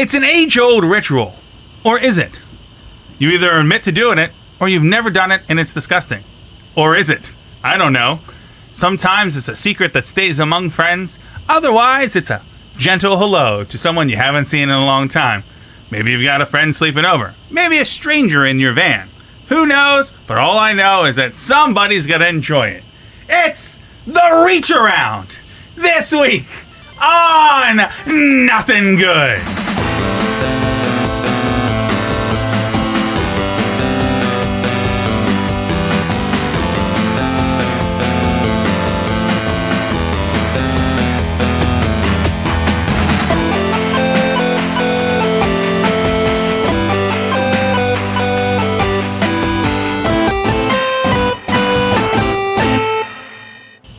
It's an age-old ritual. Or is it? You either admit to doing it, or you've never done it and it's disgusting. Or is it? I don't know. Sometimes it's a secret that stays among friends. Otherwise, it's a gentle hello to someone you haven't seen in a long time. Maybe you've got a friend sleeping over. Maybe a stranger in your van. Who knows? But all I know is that somebody's going to enjoy it. It's the Reach Around. This week on Nothing Good.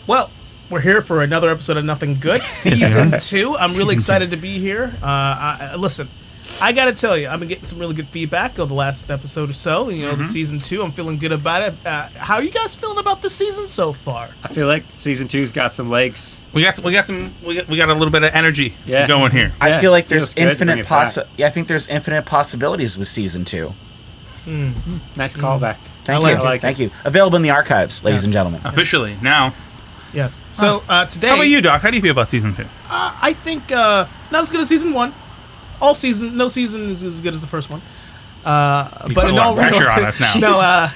Well, we're here for another episode of Nothing Good, Season 2. I'm really excited to be here. Listen, I got to tell you, I've been getting some really good feedback over the last episode or so. You know, the Season 2, I'm feeling good about it. How are you guys feeling about this season so far? I feel like Season 2's got some legs. We got a little bit of energy going here. I feel like there's feels good. infinite I think there's infinite possibilities with Season 2. Nice callback. Thank you. Available in the archives, ladies and gentlemen. Officially, now. Yes. So, today... How about you, Doc? How do you feel about Season 2? I think not as good as Season 1. No season is as good as the first one. But in all pressure on us now.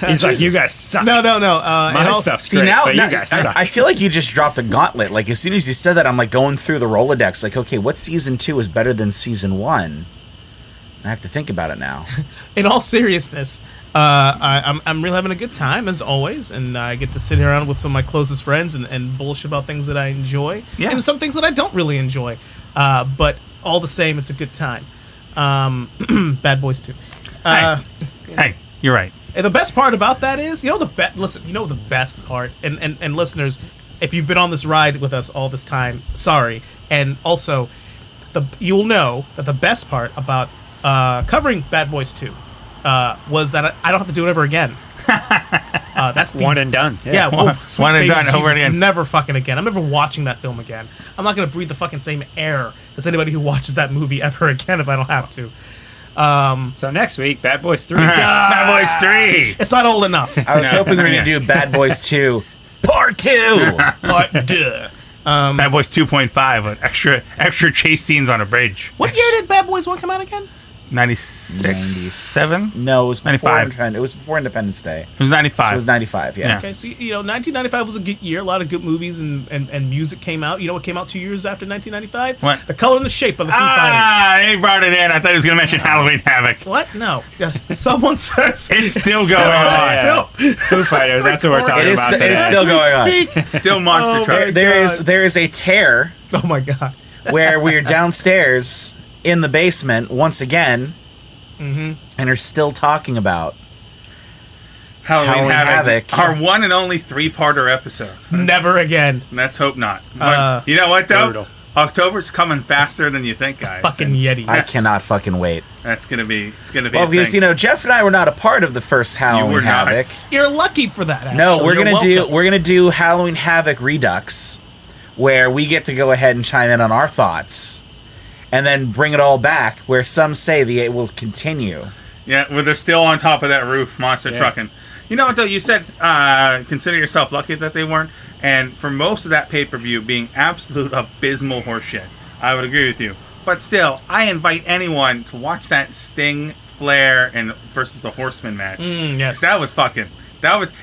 No, He's like, you guys suck. No. My stuff's great, but you guys suck. I feel like you just dropped a gauntlet. Like, as soon as you said that, I'm like going through the Rolodex. Like, okay, what Season 2 is better than Season 1? I have to think about it now. In all seriousness, I'm really having a good time, as always, and I get to sit around with some of my closest friends and bullshit about things that I enjoy, and some things that I don't really enjoy. But all the same, it's a good time. Bad Boys 2. Hey, you're right. And the best part about that is, the best part, and listeners, if you've been on this ride with us all this time, sorry. And also, you'll know that the best part about covering Bad Boys 2 was that I don't have to do it ever again. That's one and done. Yeah, one and done. Over again. Never fucking again. I'm never watching that film again. I'm not going to breathe the fucking same air as anybody who watches that movie ever again if I don't have to. So next week, Bad Boys 3. Bad Boys 3. It's not old enough. I was hoping we were going to do Bad Boys 2 Part 2. Part 2. Bad Boys 2.5 with extra chase scenes on a bridge. What year did Bad Boys 1 come out again? 97? No, it was 95. It was before Independence Day. It was 95. So it was 95, yeah. Okay, so 1995 was a good year. A lot of good movies and music came out. You know what came out 2 years after 1995? What? The Color and the Shape of the Foo Fighters. He brought it in. I thought he was going to mention Halloween Havoc. What? No. Someone says it's still going on. Foo Fighters. That's what we're talking about today. It is still going on. Still Monster Truck. There is a tear. Oh my god. Where we are downstairs in the basement once again, and are still talking about Halloween Havoc. Our one and only 3-parter episode. Never again. Let's hope not. But you know what, though? Brutal. October's coming faster than you think, guys. Fucking Yeti. I cannot fucking wait. That's gonna be. It's gonna be. Well, because Jeff and I were not a part of the first Halloween Havoc. You're lucky for that. Actually. No, we're gonna do Halloween Havoc Redux, where we get to go ahead and chime in on our thoughts, and then bring it all back. Where some say it will continue. Yeah, where they're still on top of that roof, monster trucking. You know what though? You said consider yourself lucky that they weren't. And for most of that pay-per-view being absolute abysmal horseshit, I would agree with you. But still, I invite anyone to watch that Sting, Flair, and versus the Horseman match. Yes. That was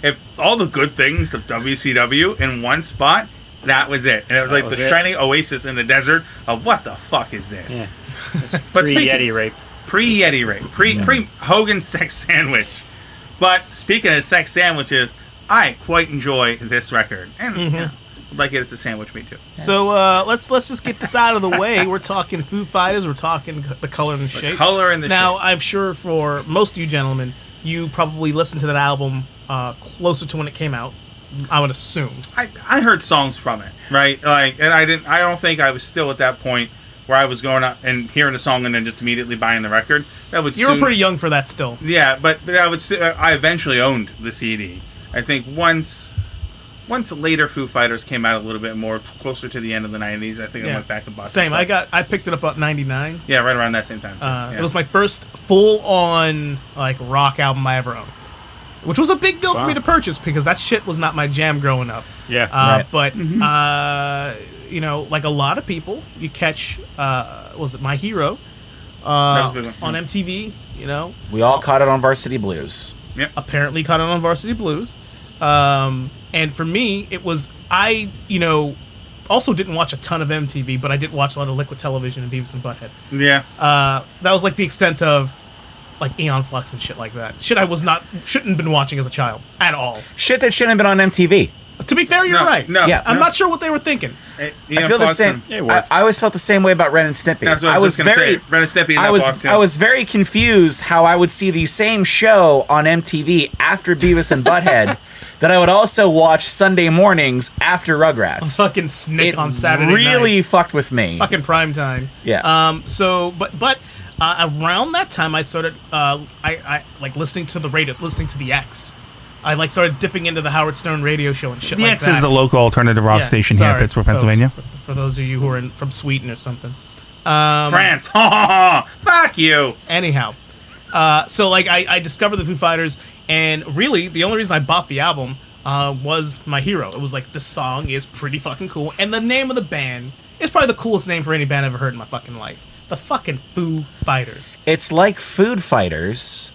if all the good things of WCW in one spot, that was it. And it was like the shining oasis in the desert of what the fuck is this? Yeah. Pre-Yeti rape. Pre-Yeti rape. Pre-Hogan sex sandwich. But speaking of sex sandwiches, I quite enjoy this record, and would like it at the sandwich meat too. So let's just get this out of the way. We're talking Foo Fighters. We're talking the Color and the Shape. Color and the now, Shape. I'm sure for most of you gentlemen, you probably listened to that album closer to when it came out. I would assume. I heard songs from it, right? Like, and I don't think I was still at that point where I was going up and hearing the song and then just immediately buying the record. You were pretty young for that still. Yeah, but I eventually owned the CD. I think once once later Foo Fighters came out a little bit more, closer to the end of the 90s, I think I went back and bought Same. I picked it up about 99. Yeah, right around that same time. It was my first full-on like rock album I ever owned, which was a big deal for me to purchase because that shit was not my jam growing up. Yeah. But you know, like a lot of people, you catch was it My Hero on MTV? You know, we all caught it on Varsity Blues. Yep. Apparently caught it on Varsity Blues. And for me, it was also didn't watch a ton of MTV, but I did watch a lot of Liquid Television and Beavis and Butthead. Yeah. That was like the extent of like Aeon Flux and shit like that. Shit I shouldn't have been watching as a child at all. Shit that shouldn't have been on MTV. To be fair, you're right. No, yeah. I'm not sure what they were thinking. I feel the same. I always felt the same way about Ren and Stimpy. That's what I was just going to say. Ren and Stimpy. I was very confused how I would see the same show on MTV after Beavis and Butthead that I would also watch Sunday mornings after Rugrats. Fucking Snick on Saturday really nights. fucked with me. Fucking prime time. Yeah. But around that time, I started I like listening to the radio, listening to the X. I like started dipping into the Howard Stern radio show and shit like that. The X is the local alternative rock station here in Pittsburgh, Pennsylvania. For those of you who are from Sweden or something. France. Fuck you. Anyhow. So like I discovered the Foo Fighters, and really the only reason I bought the album was My Hero. It was like, this song is pretty fucking cool, and the name of the band is probably the coolest name for any band I've ever heard in my fucking life. The fucking Foo Fighters. It's like Food Fighters,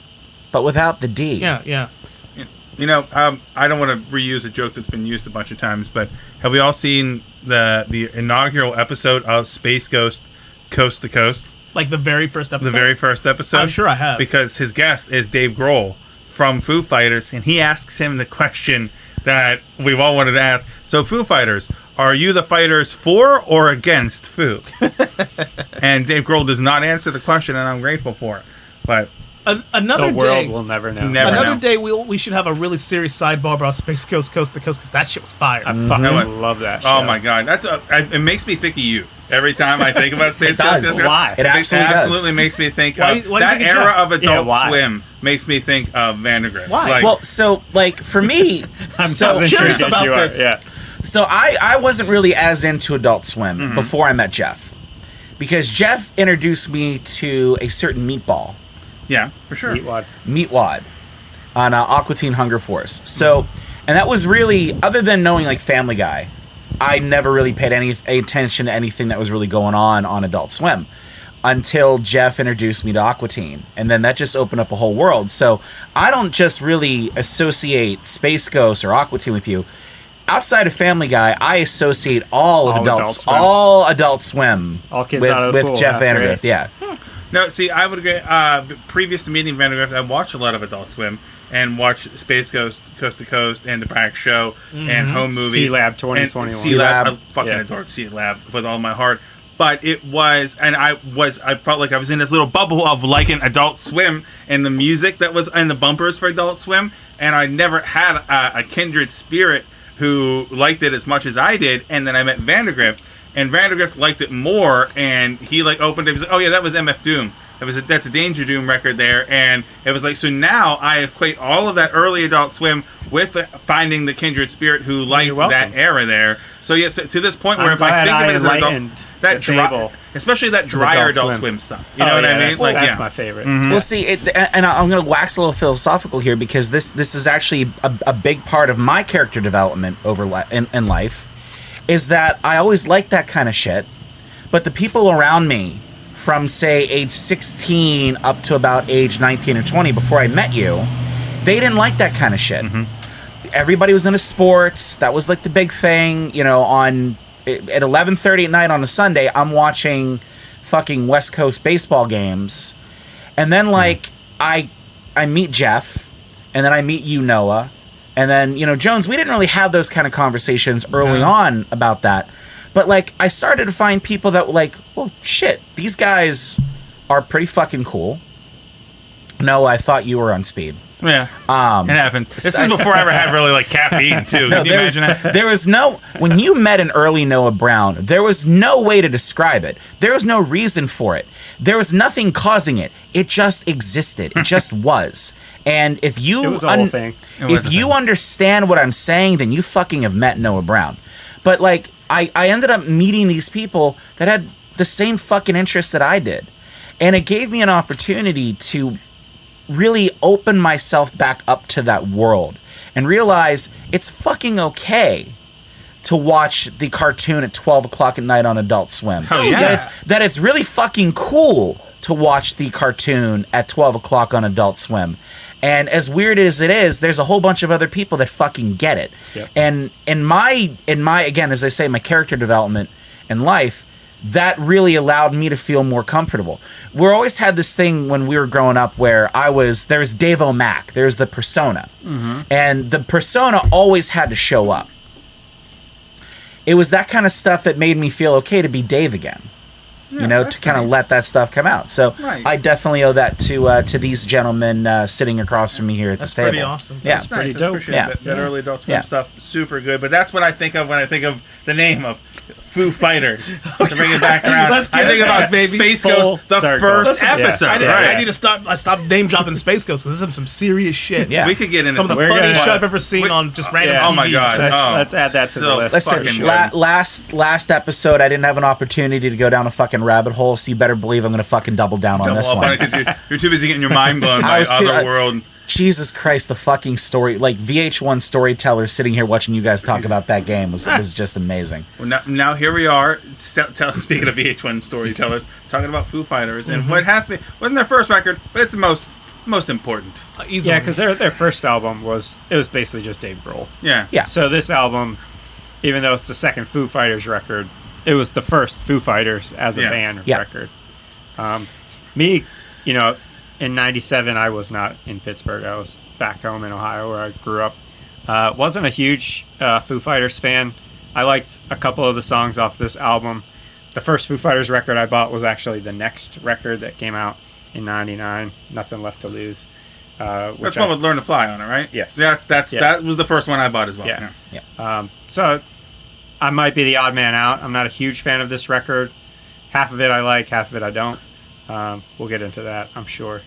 but without the D. Yeah. You know, I don't want to reuse a joke that's been used a bunch of times, but have we all seen the inaugural episode of Space Ghost Coast to Coast? Like the very first episode? The very first episode? I'm sure I have. Because his guest is Dave Grohl from Foo Fighters, and he asks him the question that we've all wanted to ask. So, Foo Fighters, are you the fighters for or against Foo? And Dave Grohl does not answer the question, and I'm grateful for it. But another the world will never know. Another day we should have a really serious sidebar about Space Ghost Coast to Coast, because that shit was fire. I fucking love that show. Oh my god, it makes me think of you every time I think about Space Ghost. It absolutely makes me think of that era of Adult Swim. Makes me think of Vandergrift. Why? Well, so like for me, I'm so curious about this. Yeah. So I wasn't really as into Adult Swim before I met Jeff, because Jeff introduced me to a certain meatball. Yeah, for sure. Meatwad on Aqua Teen Hunger Force. So, and that was really, other than knowing like Family Guy, I never really paid any attention to anything that was really going on Adult Swim until Jeff introduced me to Aqua Teen. And then that just opened up a whole world. So I don't just really associate Space Ghost or Aqua Teen with you. Outside of Family Guy, I associate all Adult Swim all kids with, out of the pool, Jeff Vandergrift. Yeah. No, see, I would agree. Previous to meeting Vandergrift, I watched a lot of Adult Swim and watched Space Ghost, Coast to Coast, and The Bragg Show, and home movies. C-Lab 2021. C-Lab, I fucking adored C-Lab with all my heart. But it was, and I felt like I was in this little bubble of liking Adult Swim and the music that was in the bumpers for Adult Swim, and I never had a kindred spirit who liked it as much as I did, and then I met Vandergrift. And Vandergrift liked it more, and he like opened it. He was like, "Oh yeah, that was MF Doom. That's a Danger Doom record there." And it was like, so now I equate all of that early Adult Swim with finding the kindred spirit who liked that era there. So yes, to this point where if I think of it as an adult, especially that drier Adult Swim stuff, you know what I mean? That's my favorite. Mm-hmm. Well, see, and I'm going to wax a little philosophical here, because this is actually a big part of my character development in life. Is that I always liked that kind of shit, but the people around me from, say, age 16 up to about age 19 or 20 before I met you, they didn't like that kind of shit. Mm-hmm. Everybody was into sports. That was like the big thing. You know, at 11:30 at night on a Sunday, I'm watching fucking West Coast baseball games. And then, like, I meet Jeff, and then I meet you, Noah. And then, you know, Jones, we didn't really have those kind of conversations early on about that. But, like, I started to find people that were like, well, shit, these guys are pretty fucking cool. No, I thought you were on speed. Yeah, it happens. This is before I ever had really like caffeine too. Can you imagine that? There was no, when you met an early Noah Brown, there was no way to describe it. There was no reason for it. There was nothing causing it. It just existed. It just was. And if you It was a whole thing. if you understand what I'm saying, then you fucking have met Noah Brown. But like, I ended up meeting these people that had the same fucking interests that I did. And it gave me an opportunity to really open myself back up to that world and realize it's fucking okay to watch the cartoon at 12 o'clock at night on Adult Swim. Oh, yeah. That it's really fucking cool to watch the cartoon at 12 o'clock on Adult Swim. And as weird as it is, there's a whole bunch of other people that fucking get it. Yep. And in my again, as I say, my character development in life, that really allowed me to feel more comfortable. We always had this thing when we were growing up where there was Dave O'Mac, there's the persona. And the persona always had to show up. It was that kind of stuff that made me feel okay to be Dave again. To kind of let that stuff come out. So Nice. I definitely owe that to these gentlemen sitting across from me here at That's this table. pretty awesome. Yeah. That's pretty nice. I dope. appreciate Yeah. that early Adult Swim Yeah. stuff. Super good. But that's what I think of when I think of the name of Foo Fighters. To bring it back around. Let's get I think it about back, baby. Space Full Ghost, the circle. first Listen, episode. I Right. need to stop. I stopped name dropping Space Ghost because this is some serious shit. Yeah. We could get into Some of the some We're funniest gonna- shit I've ever seen on just random yeah. TV. Oh my God. So let's add that to the So list. Listen, fucking good. last episode, I didn't have an opportunity to go down a fucking rabbit hole, so you better believe I'm going to fucking double down on Double this up on one. it 'cause you're too busy getting your mind blown I by was too- Otherworld. Jesus Christ, the fucking story, like VH1 storytellers sitting here watching you guys talk about that game was just amazing. Well, now here we are. Speaking of VH1 storytellers, talking about Foo Fighters and what wasn't their first record, but it's the most important. Easily. Yeah, because their first album was basically just Dave Grohl. Yeah. Yeah. So this album, even though it's the second Foo Fighters record, it was the first Foo Fighters as a Yeah. band Yeah. record. In '97, I was not in Pittsburgh. I was back home in Ohio where I grew up. Wasn't a huge Foo Fighters fan. I liked a couple of the songs off this album. The first Foo Fighters record I bought was actually the next record that came out in '99, Nothing Left to Lose. That's one with Learn to Fly on it, right? Yes. That was the first one I bought as well. Yeah. So I might be the odd man out. I'm not a huge fan of this record. Half of it I like, half of it I don't. We'll get into that, I'm sure,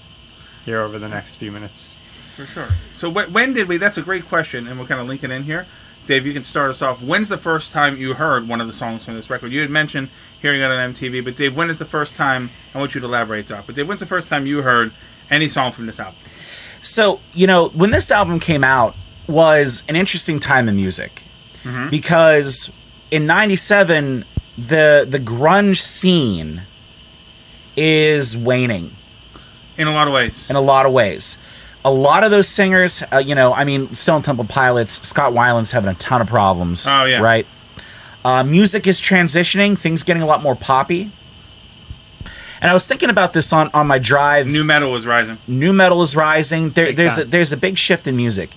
here over the next few minutes. For sure. So when did we? That's a great question, and we'll kind of link it in here. Dave, you can start us off. When's the first time you heard one of the songs from this record? You had mentioned hearing it on MTV, but Dave, when is the first time? I want you to elaborate, Doc. But Dave, when's the first time you heard any song from this album? So, when this album came out was an interesting time in music. Because in '97, the grunge scene is waning. In a lot of ways. In a lot of ways. A lot of those singers, Stone Temple Pilots, Scott Weiland's having a ton of problems. Oh, yeah. Right? Music is transitioning, things getting a lot more poppy. And I was thinking about this on my drive. New metal was rising. New metal is rising. There's a big shift in music.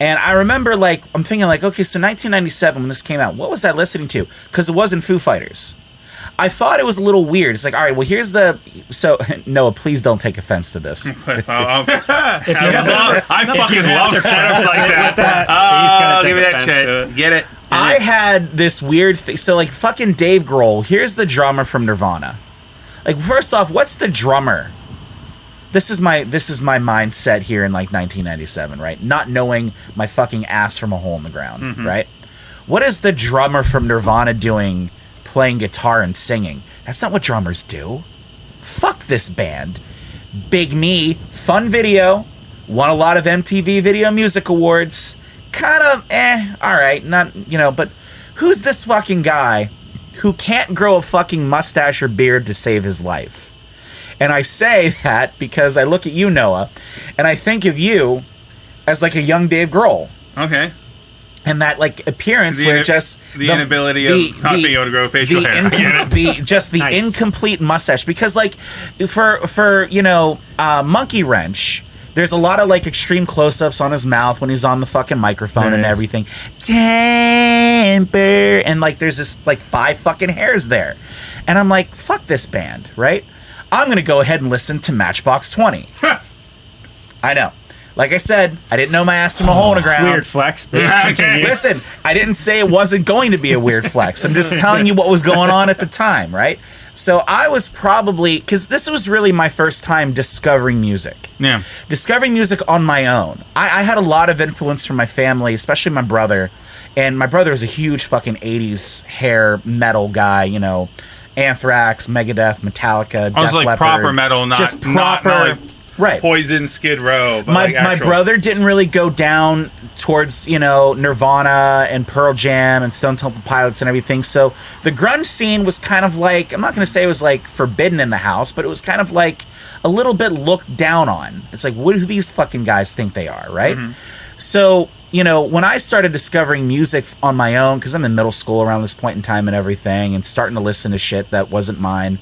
And I remember, I'm thinking, okay, so 1997, when this came out, what was I listening to? Because it wasn't Foo Fighters. I thought it was a little weird. It's like, all right, well, here's so Noah, please don't take offense to this. I fucking love setups like that. Give me that shit. Get it. I had this weird thing. So, fucking Dave Grohl, here's the drummer from Nirvana. First off, what's the drummer? This is my mindset here in 1997, right? Not knowing my fucking ass from a hole in the ground, right? What is the drummer from Nirvana doing playing guitar and singing? That's not what drummers do. Fuck this band. Big Me, fun video, won a lot of MTV Video Music Awards. Kind of alright, not, but who's this fucking guy who can't grow a fucking mustache or beard to save his life? And I say that because I look at you, Noah, and I think of you as a young Dave Grohl. Okay. And that appearance where just the inability of not being able to grow facial hair. The incomplete mustache. Because for Monkey Wrench, there's a lot of extreme close-ups on his mouth when he's on the fucking microphone and everything. Temper, and there's this 5 fucking hairs there. And I'm like, fuck this band, right? I'm gonna go ahead and listen to Matchbox 20. I know. Like I said, I didn't know my ass from a hole in the ground. Weird flex. But Okay. continue. Listen, I didn't say it wasn't going to be a weird flex. I'm just telling you what was going on at the time, right? So I was probably, because this was really my first time discovering music. Yeah. Discovering music on my own. I had a lot of influence from my family, especially my brother. And my brother is a huge fucking 80s hair metal guy, you know, Anthrax, Megadeth, Metallica, I was Def like Leppard. proper metal, not just not proper, like right. Poison, Skid Row. But My like actual, brother didn't really go down towards, you know, Nirvana and Pearl Jam and Stone Temple Pilots and everything. So the grunge scene was kind of like, I'm not going to say it was like forbidden in the house, but it was kind of like a little bit looked down on. It's like, what do these fucking guys think they are, right? So, you know, when I started discovering music on my own, because I'm in middle school around this point in time and everything, and starting to listen to shit that wasn't mine,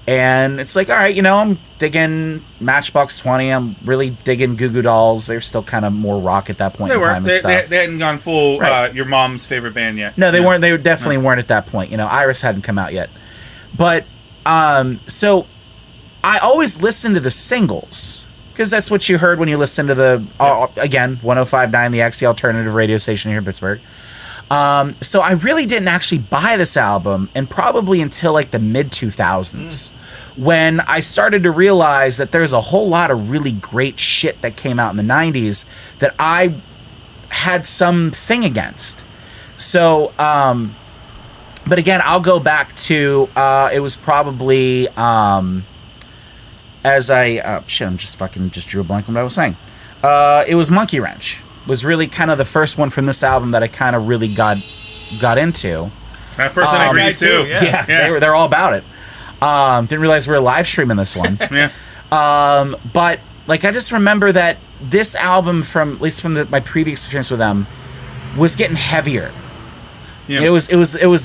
and it's like, all right, you know, I'm digging Matchbox 20. I'm really digging Goo Goo Dolls. They're still kind of more rock at that point They in were. time and stuff. They hadn't gone full Right. your mom's favorite band yet. No, they Yeah. weren't. They definitely weren't at that point. You know, Iris hadn't come out yet. But so I always listened to the singles because that's what you heard when you listened to the again 105.9, the X, the alternative radio station here in Pittsburgh. So I really didn't actually buy this album, and probably until like the mid 2000s. When I started to realize that there's a whole lot of really great shit that came out in the 90s that I had something against. So, but again, I'll go back to, it was probably, I'm just drew a blank on what I was saying. It was Monkey Wrench. Was really kind of the first one from this album that I kind of really got into. That person agrees yeah, too. too, yeah. Yeah. They're all about it. Didn't realize we were live streaming this one. Yeah. But like I just remember that this album, from at least from my previous experience with them, was getting heavier. Yeah. It was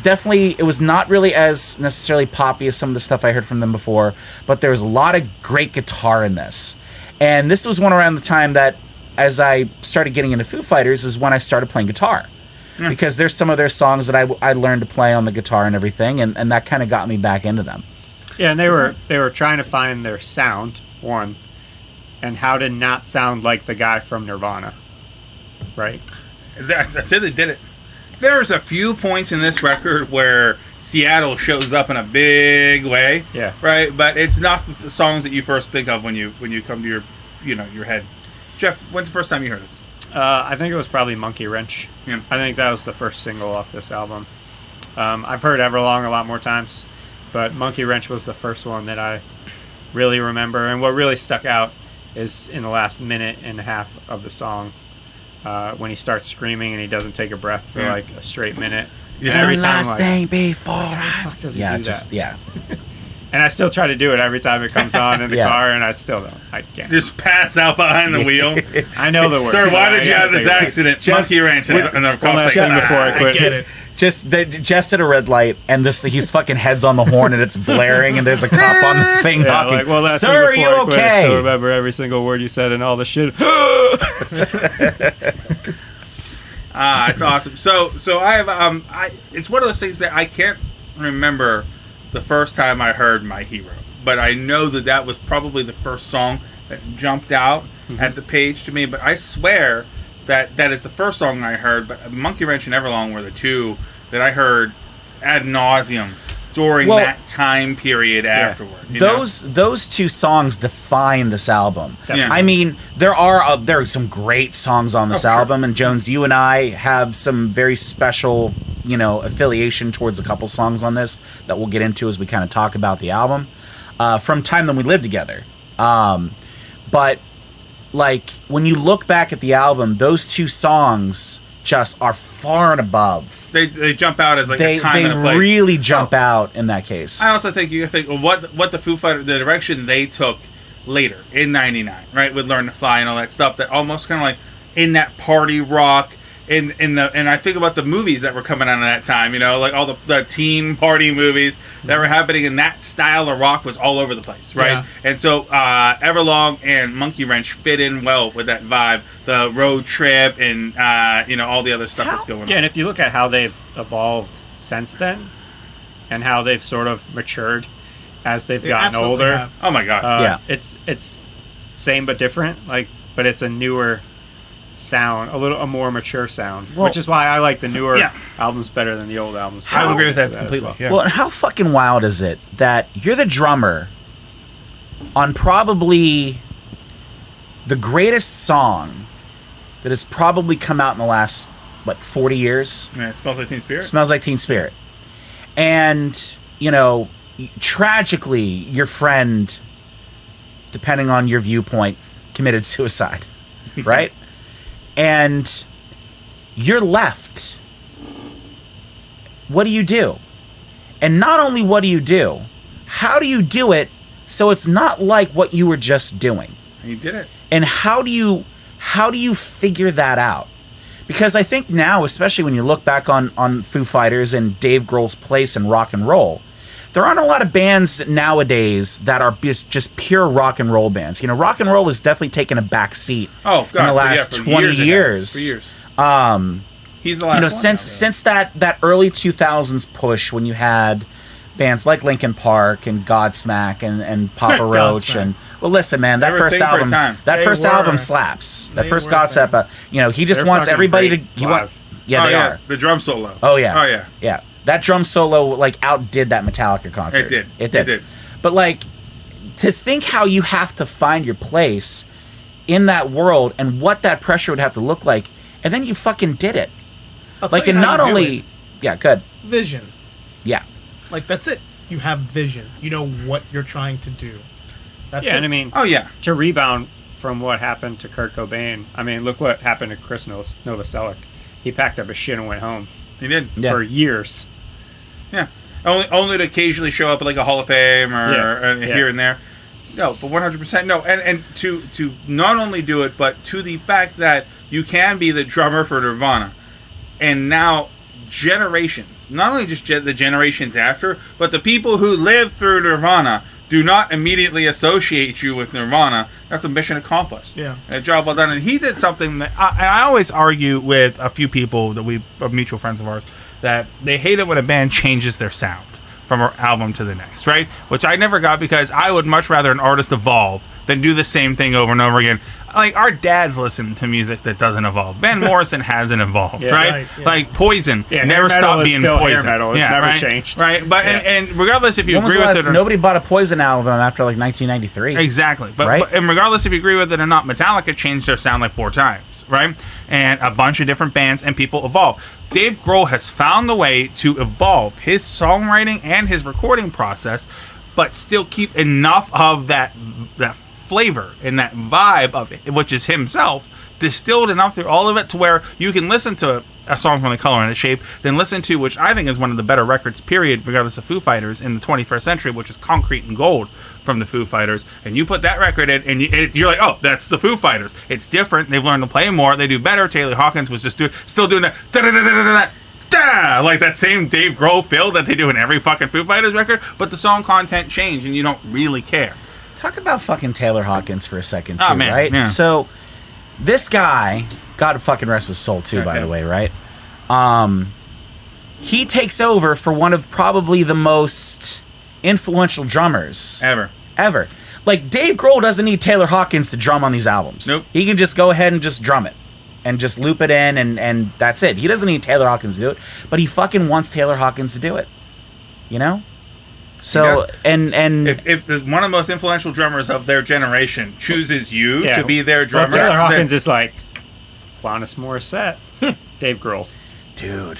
definitely, it was not really as necessarily poppy as some of the stuff I heard from them before, but there was a lot of great guitar in this. And this was one around the time that, as I started getting into Foo Fighters, is when I started playing guitar. Yeah. Because there's some of their songs that I learned to play on the guitar and everything, and that kind of got me back into them. Yeah, and they were trying to find their sound, one, and how to not sound like the guy from Nirvana, right? That's it. They did it. There's a few points in this record where Seattle shows up in a big way. Yeah. Right, but it's not the songs that you first think of when you come to your head. Jeff, when's the first time you heard this? I think it was probably Monkey Wrench. Yeah. I think that was the first single off this album. I've heard Everlong a lot more times, but Monkey Wrench was the first one that I really remember. And what really stuck out is in the last minute and a half of the song, when he starts screaming and he doesn't take a breath for like a straight minute. Yeah. And every time, last like, thing before how the fuck does he do that? yeah. And I still try to do it every time it comes on in the Yeah. car, and I still don't. I can't. Just pass out behind the wheel. I know the words. Sir, why but did I you gotta have this take a break. accident? Monkey Wrench. And the One last thing before I quit. Get it. Just at a red light, and he's fucking heads on the horn, and it's blaring, and there's a cop on the thing Yeah, knocking. like, well, that's Sir, are you I quit. I still okay? remember every single word you said and all the shit. It's awesome. So I have it's one of those things that I can't remember the first time I heard My Hero, but I know that was probably the first song that jumped out at the page to me. But I swear that is the first song I heard. But Monkey Wrench and Everlong were the two that I heard ad nauseum during that time period afterward. you know? Those two songs define this album. Yeah. I mean, there are some great songs on this album, and Jones, you and I have some very special, affiliation towards a couple songs on this that we'll get into as we kind of talk about the album from time that we lived together. But like when you look back at the album, those two songs just are far and above. They jump out as like a time and a They place. really jump out in that case. I also think you think what the Foo Fighters, the direction they took later in '99, right, with Learn to Fly and all that stuff, that almost kind of like in that party rock. And I think about the movies that were coming out at that time, like all the teen party movies that were happening, and that style of rock was all over the place, right? Yeah. And so Everlong and Monkey Wrench fit in well with that vibe, the road trip, and all the other stuff that's going on. Yeah, and if you look at how they've evolved since then, and how they've sort of matured as they've gotten absolutely older, have. Oh my god, Yeah. it's same but different. Like but it's a newer sound, a more mature sound, Well, which is why I like the newer Yeah. albums better than the old albums. I would agree with that as completely. well. Yeah. Well, and how fucking wild is it that you're the drummer on probably the greatest song that has probably come out in the last, 40 years? Yeah, it smells like Teen Spirit. Smells Like Teen Spirit. And, tragically, your friend, depending on your viewpoint, committed suicide, right? And you're left. What do you do? And not only what do you do, how do you do it so it's not like what you were just doing? You did it. And how do you figure that out? Because I think now, especially when you look back on Foo Fighters and Dave Grohl's place in rock and roll, there aren't a lot of bands nowadays that are just pure rock and roll bands. Rock and roll has definitely taken a back seat Oh, God. in the last for 20 years. it years. has. For years. He's the last one. Since that early 2000s push when you had bands like Linkin Park and Godsmack and Papa Roach Godsmack. and listen, man, They that were a first thing for a album, time. They first were. album slaps. That They first were a thing. Godsmack, he just They're wants fucking everybody to. great He want, live. yeah, Oh, they yeah. are. The drum solo. Oh yeah. Oh, yeah. Yeah, that drum solo outdid that Metallica concert. It did. But to think how you have to find your place in that world and what that pressure would have to look like, and then you fucking did it. I'll tell you And how not you do only, it. yeah, good, Vision. yeah, That's it. You have vision. You know what you're trying to do. That's Yeah, it. and I mean, Oh, yeah. to rebound from what happened to Kurt Cobain, I mean, look what happened to Chris Novoselic. He packed up his shit and went home He did. Yeah. for years. Yeah. Only to occasionally show up at like a Hall of Fame or Yeah. here and there. No, but 100% no. And to not only do it, but to the fact that you can be the drummer for Nirvana, and now generations, not only just the generations after, but the people who lived through Nirvana do not immediately associate you with Nirvana. That's a mission accomplished. Yeah. And a job well done. And he did something that I always argue with a few people that we are mutual friends of ours, that they hate it when a band changes their sound from an album to the next, right? Which I never got, because I would much rather an artist evolve than do the same thing over and over again. Like, our dads listen to music that doesn't evolve. Van Morrison hasn't evolved, Yeah. right? Right, yeah. Like Poison Yeah, never hair metal stopped is being still hair Poison. metal. It's never right? changed. Right, but Yeah. and regardless if you when was agree the with last, it or nobody bought a Poison album after 1993. Exactly. Right? But and regardless if you agree with it or not, Metallica changed their sound like 4 times, right? And a bunch of different bands and people evolve. Dave Grohl has found the way to evolve his songwriting and his recording process, but still keep enough of that flavor and that vibe of it, which is himself, distilled enough through all of it to where you can listen to a song from The Color and the Shape, then listen to, which I think is one of the better records, period, regardless of Foo Fighters, in the 21st century, which is Concrete and Gold from the Foo Fighters. And you put that record in, and you're like, oh, that's the Foo Fighters. It's different. They've learned to play more. They do better. Taylor Hawkins was just still doing that. Like that same Dave Grohl feel that they do in every fucking Foo Fighters record, but the song content changed, and you don't really care. Talk about fucking Taylor Hawkins for a second, too, Oh, man, right? yeah. So, this guy, God fucking rest his soul, too, by Okay. the way, right? He takes over for one of probably the most influential drummers Ever. Like, Dave Grohl doesn't need Taylor Hawkins to drum on these albums. Nope. He can just go ahead and just drum it. And just loop it in, and that's it. He doesn't need Taylor Hawkins to do it, but he fucking wants Taylor Hawkins to do it. You know? So, and If one of the most influential drummers of their generation chooses you Yeah. to be their Well, drummer, Taylor then- Hawkins is like Alanis Morissette, Dave Grohl. dude,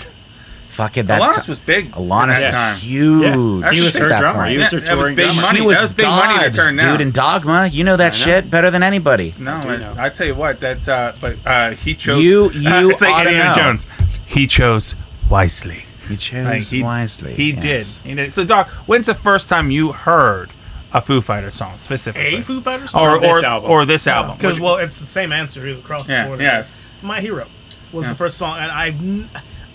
fucking that. Alanis was big. Alanis at that was time. huge. Yeah. He was at her that drummer. point. He was her Yeah, that was touring big drummer. money. She was That was big money to God, turn down. dude. In Dogma, you know that I know. shit better than anybody. No, I do know. I tell you what, that's but he chose. You it's like oughta Indiana know. Jones. He chose wisely. He chose Like, he- wisely. He yes. did. He did. So, Doc, when's the first time you heard a Foo Fighters song specifically? A Foo Fighters or song? this album. or this album? Because, Which- well, it's the same answer across the Yeah, board. yes. My Hero was Yeah. the first song, and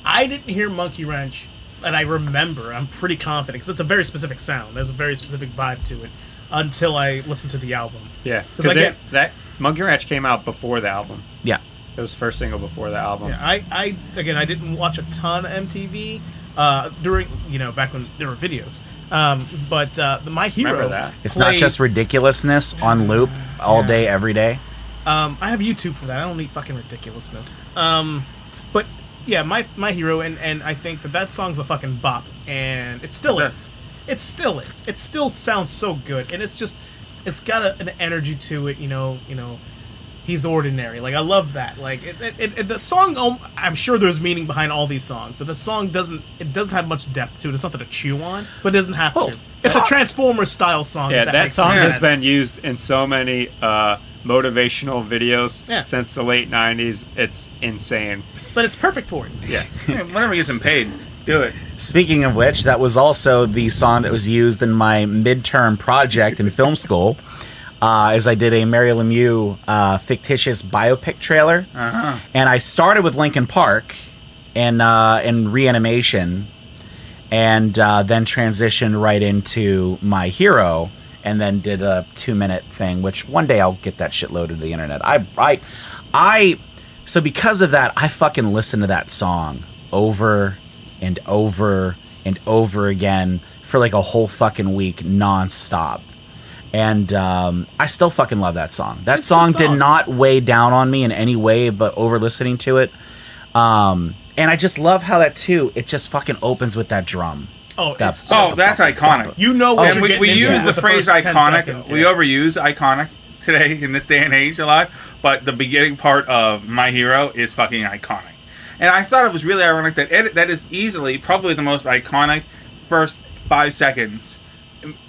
I didn't hear Monkey Wrench, and I remember, I'm pretty confident, because it's a very specific sound. There's a very specific vibe to it, until I listened to the album. Yeah, 'Cause because I get- that Monkey Wrench came out before the album. Yeah. It was the first single before the album. Yeah, I didn't watch a ton of MTV during, back when there were videos. But My Hero. Remember that? It's not played- just ridiculousness on loop all day, every day. I have YouTube for that. I don't need fucking ridiculousness. But yeah, my hero, and I think that song's a fucking bop, and it still is. It still is. It still sounds so good, and it's got an energy to it. You know. He's ordinary. Like, I love that. Like, the song, I'm sure there's meaning behind all these songs, but the song doesn't have much depth to it. It's something to chew on, but it doesn't have to. It's a Transformers style song. Yeah, that song has been used in so many motivational videos since the late 90s. It's insane. But it's perfect for it. Yes. Whenever he gets them paid, do it. Speaking of which, that was also the song that was used in my midterm project in film school. As I did a Mary Lemieux fictitious biopic trailer, and I started with Linkin Park in Reanimation, and then transitioned right into My Hero, and then did a 2-minute thing, which one day I'll get that shit loaded to the internet. So because of that, I fucking listen to that song over and over and over again for like a whole fucking week nonstop. And I still fucking love that song. That song did not weigh down on me in any way, but over listening to it. And I just love how that, too, it just fucking opens with that drum. That's iconic. You know what you're we use the phrase iconic. Seconds. We overuse iconic today in this day and age a lot, but the beginning part of My Hero is fucking iconic. And I thought it was really ironic that is easily probably the most iconic first 5 seconds.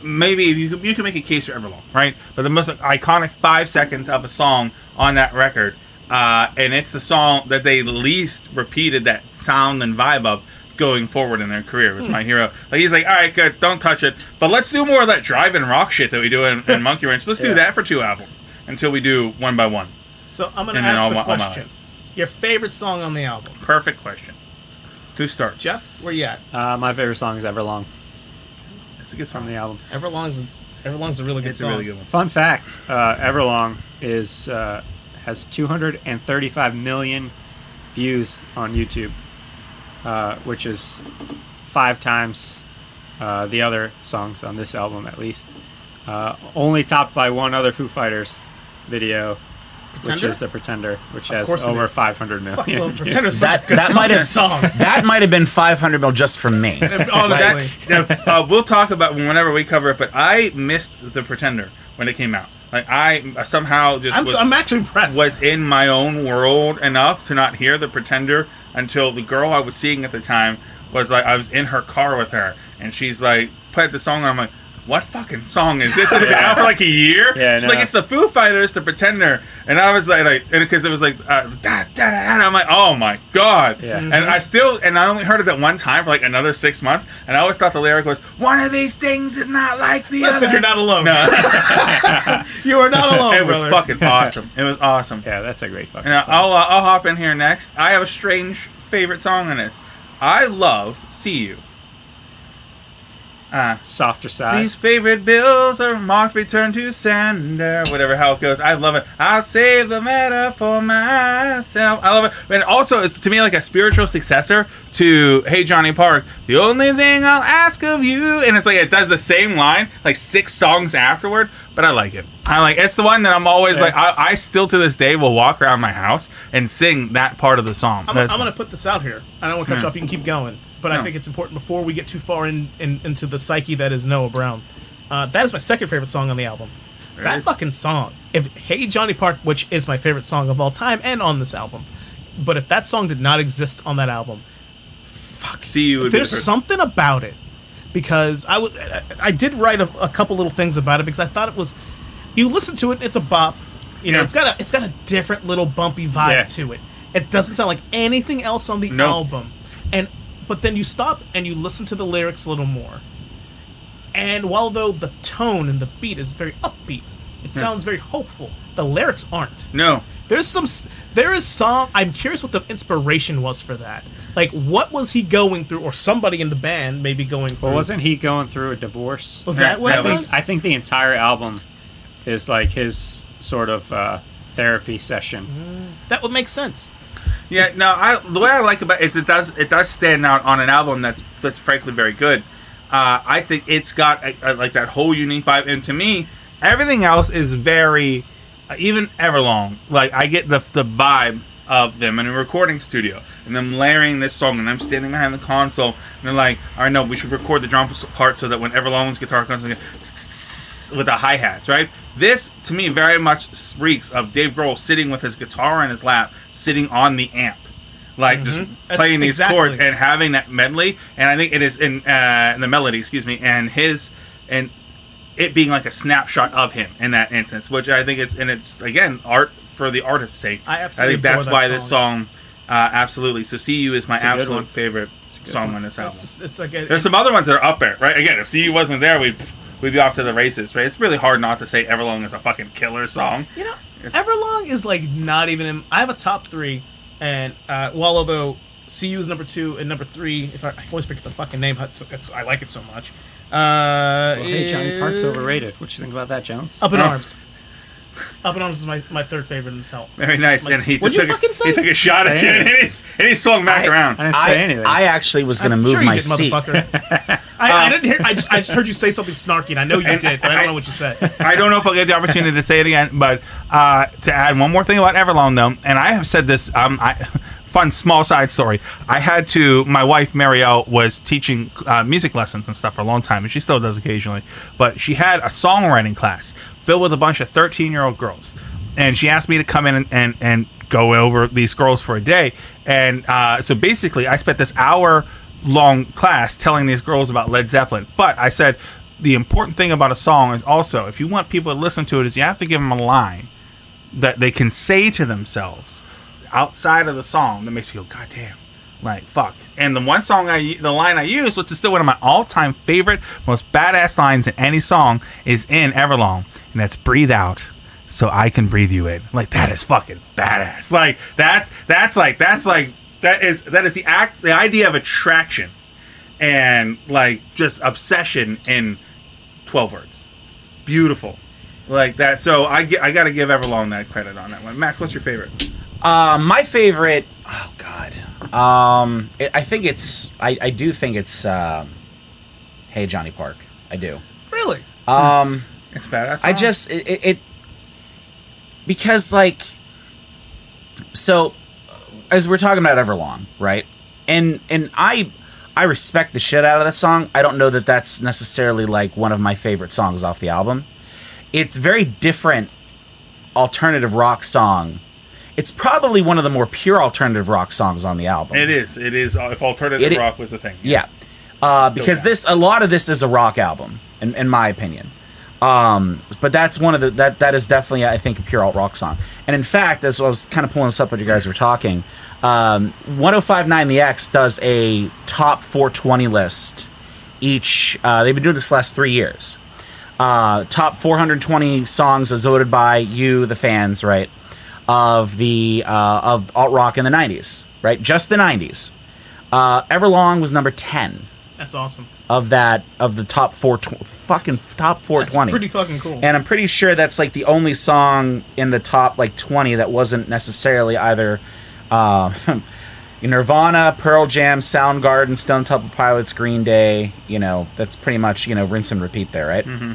Maybe you can make a case for Everlong, right? But the most iconic 5 seconds of a song on that record, and it's the song that they least repeated that sound and vibe of going forward in their career. Was My Hero. Like, he's like, all right, good, don't touch it, but let's do more of that drive and rock shit that we do in Monkey Wrench. Let's do that for 2 albums until we do one by one. So I'm gonna ask the question: your favorite song on the album? Perfect question. To start, Jeff, where you at? My favorite song is Everlong. It's a good song on the album. Everlong's a really good song. It's a really good one. Fun fact: Everlong has 235 million views on YouTube, which is 5 times the other songs on this album, at least. Only topped by one other Foo Fighters video, which is The Pretender, which has over 500 million. Well, Pretender's such a good song. That might have been 500 mil just from me. Honestly. We'll talk about whenever we cover it, but I missed The Pretender when it came out. Like, I somehow I'm actually impressed. Was in my own world enough to not hear The Pretender until the girl I was seeing at the time was like, I was in her car with her, and she's like, played the song, and I'm like, what fucking song is this? It's been out for like a year. She's like, it's the Foo Fighters, The Pretender, and I was like, because it was like, and I'm like, oh my god. Yeah. And I only heard it that one time for like another 6 months, and I always thought the lyric was, one of these things is not like the other. Listen, you're not alone. No. You are not alone. It was brother. fucking awesome. It was awesome. Yeah, that's a great fucking And song. I'll hop in here next. I have a strange favorite song in this. I love See You. Softer side. These favorite bills are marked return to sender. Whatever, how it goes. I love it. I'll save the matter for myself. I love it. And also, it's to me like a spiritual successor to Hey Johnny Park. The only thing I'll ask of you. And it's like it does the same line like 6 songs afterward. But I like it. It's the one that I'm always like, I still to this day will walk around my house and sing that part of the song. I'm going to put this out here. I don't want to cut you off. You can keep going. But I think it's important before we get too far into the psyche that is Noah Brown. That is my second favorite song on the album. That fucking song. If Hey Johnny Park, which is my favorite song of all time and on this album, but if that song did not exist on that album, fuck. See You. There's something about it. Because I did write a couple little things about it because I thought it was, you listen to it, it's a bop. You know, it's got a different little bumpy vibe to it. It doesn't sound like anything else on the album. But then you stop and you listen to the lyrics a little more. And while though the tone and the beat is very upbeat, it sounds very hopeful. The lyrics aren't. No. There is some. I'm curious what the inspiration was for that. Like, what was he going through, or somebody in the band maybe going through? Well, wasn't he going through a divorce? Was that what it was? I think the entire album is like his sort of therapy session. That would make sense. Yeah, no. The way I like about it is it does stand out on an album that's frankly very good. I think it's got like that whole unique vibe, and to me, everything else is very even Everlong, like I get the vibe of them in a recording studio and them layering this song, and I'm standing behind the console and they're like, all right, no, we should record the drum part so that when Everlong's guitar comes in with the hi-hats, right? This to me very much reeks of Dave Grohl sitting with his guitar in his lap, sitting on the amp, like just playing these chords and having that medley. And I think it is in the melody, and it being like a snapshot of him in that instance, which I think is, and it's again art for the artist's sake. I think that's why this song, absolutely. So "See You" is my absolute favorite song on this album. It's like there's some other ones that are up there, right? Again, if "See You" wasn't there, we'd be off to the races, right? It's really hard not to say Everlong is a fucking killer song. You know, Everlong is like not even in. I have a top 3, and while although "See You" is number 2 and number 3, if I always forget the fucking name, I like it so much. Hey, Johnny Park's overrated. What you think about that, Jones? Up in Arms. Up in Arms is my third favorite in this album. Very nice. Like, and he just took a shot at you, and he swung back around. I didn't say anything. I actually was going to move my seat. I didn't hear. I just heard you say something snarky, and I know you did, but I don't know what you said. I don't know if I'll get the opportunity to say it again, but to add one more thing about Everlong, though, and I have said this. Fun small side story. My wife Marielle was teaching music lessons and stuff for a long time, and she still does occasionally. But she had a songwriting class filled with a bunch of 13-year-old girls, and she asked me to come in and go over these girls for a day. And so basically, I spent this hour-long class telling these girls about Led Zeppelin. But I said the important thing about a song is also, if you want people to listen to it, is you have to give them a line that they can say to themselves outside of the song that makes you go, God damn, like fuck. And the line I used, which is still one of my all-time favorite, most badass lines in any song, is in Everlong, and that's "Breathe out so I can breathe you in." Like, that is fucking badass. Like that is the idea of attraction and like just obsession in 12 words. Beautiful. Like that. So I got to give Everlong that credit on that one. Max, what's your favorite? My favorite. Oh God. I think it's. I do think it's. Hey, Johnny Park. I do. Really? It's badass. I just it because like. So, as we're talking about Everlong, right? And I respect the shit out of that song. I don't know that that's necessarily like one of my favorite songs off the album. It's very different alternative rock song. It's probably one of the more pure alternative rock songs on the album. It is. If alternative rock was a thing. Yeah. Because a lot of this is a rock album, in my opinion. But that's one of that is definitely, I think, a pure alt rock song. And in fact, as I was kind of pulling this up when you guys were talking, 1059 The X does a top 420 list each. They've been doing this the last 3 years. Top 420 songs as voted by you, the fans, right? Of alt rock in the 90s, right? Just the 90s. Everlong was number 10. That's awesome. Of the top 420. That's pretty fucking cool. And I'm pretty sure that's like the only song in the top like 20 that wasn't necessarily either Nirvana, Pearl Jam, Soundgarden, Stone Temple Pilots, Green Day. You know, that's pretty much, rinse and repeat there, right? Mm-hmm.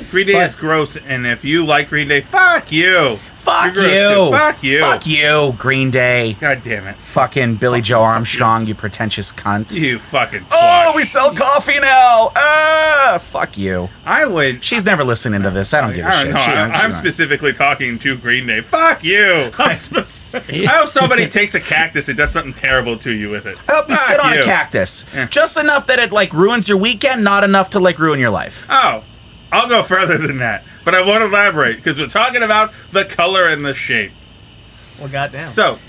Green Day is gross, and if you like Green Day, fuck you. Fuck you. Fuck you. Fuck you, Green Day. God damn it. Fucking Billy Joe Armstrong, you pretentious cunt. You fucking twat. Oh, we sell coffee now. Fuck you. She's never listening to this. I don't give a shit. I'm specifically talking to Green Day. Fuck you. I'm specific. I hope somebody takes a cactus and does something terrible to you with it. I hope you sit on a cactus. Yeah. Just enough that it like ruins your weekend, not enough to like ruin your life. Oh, I'll go further than that. But I won't elaborate, because we're talking about the color and the shape. Well, goddamn. So,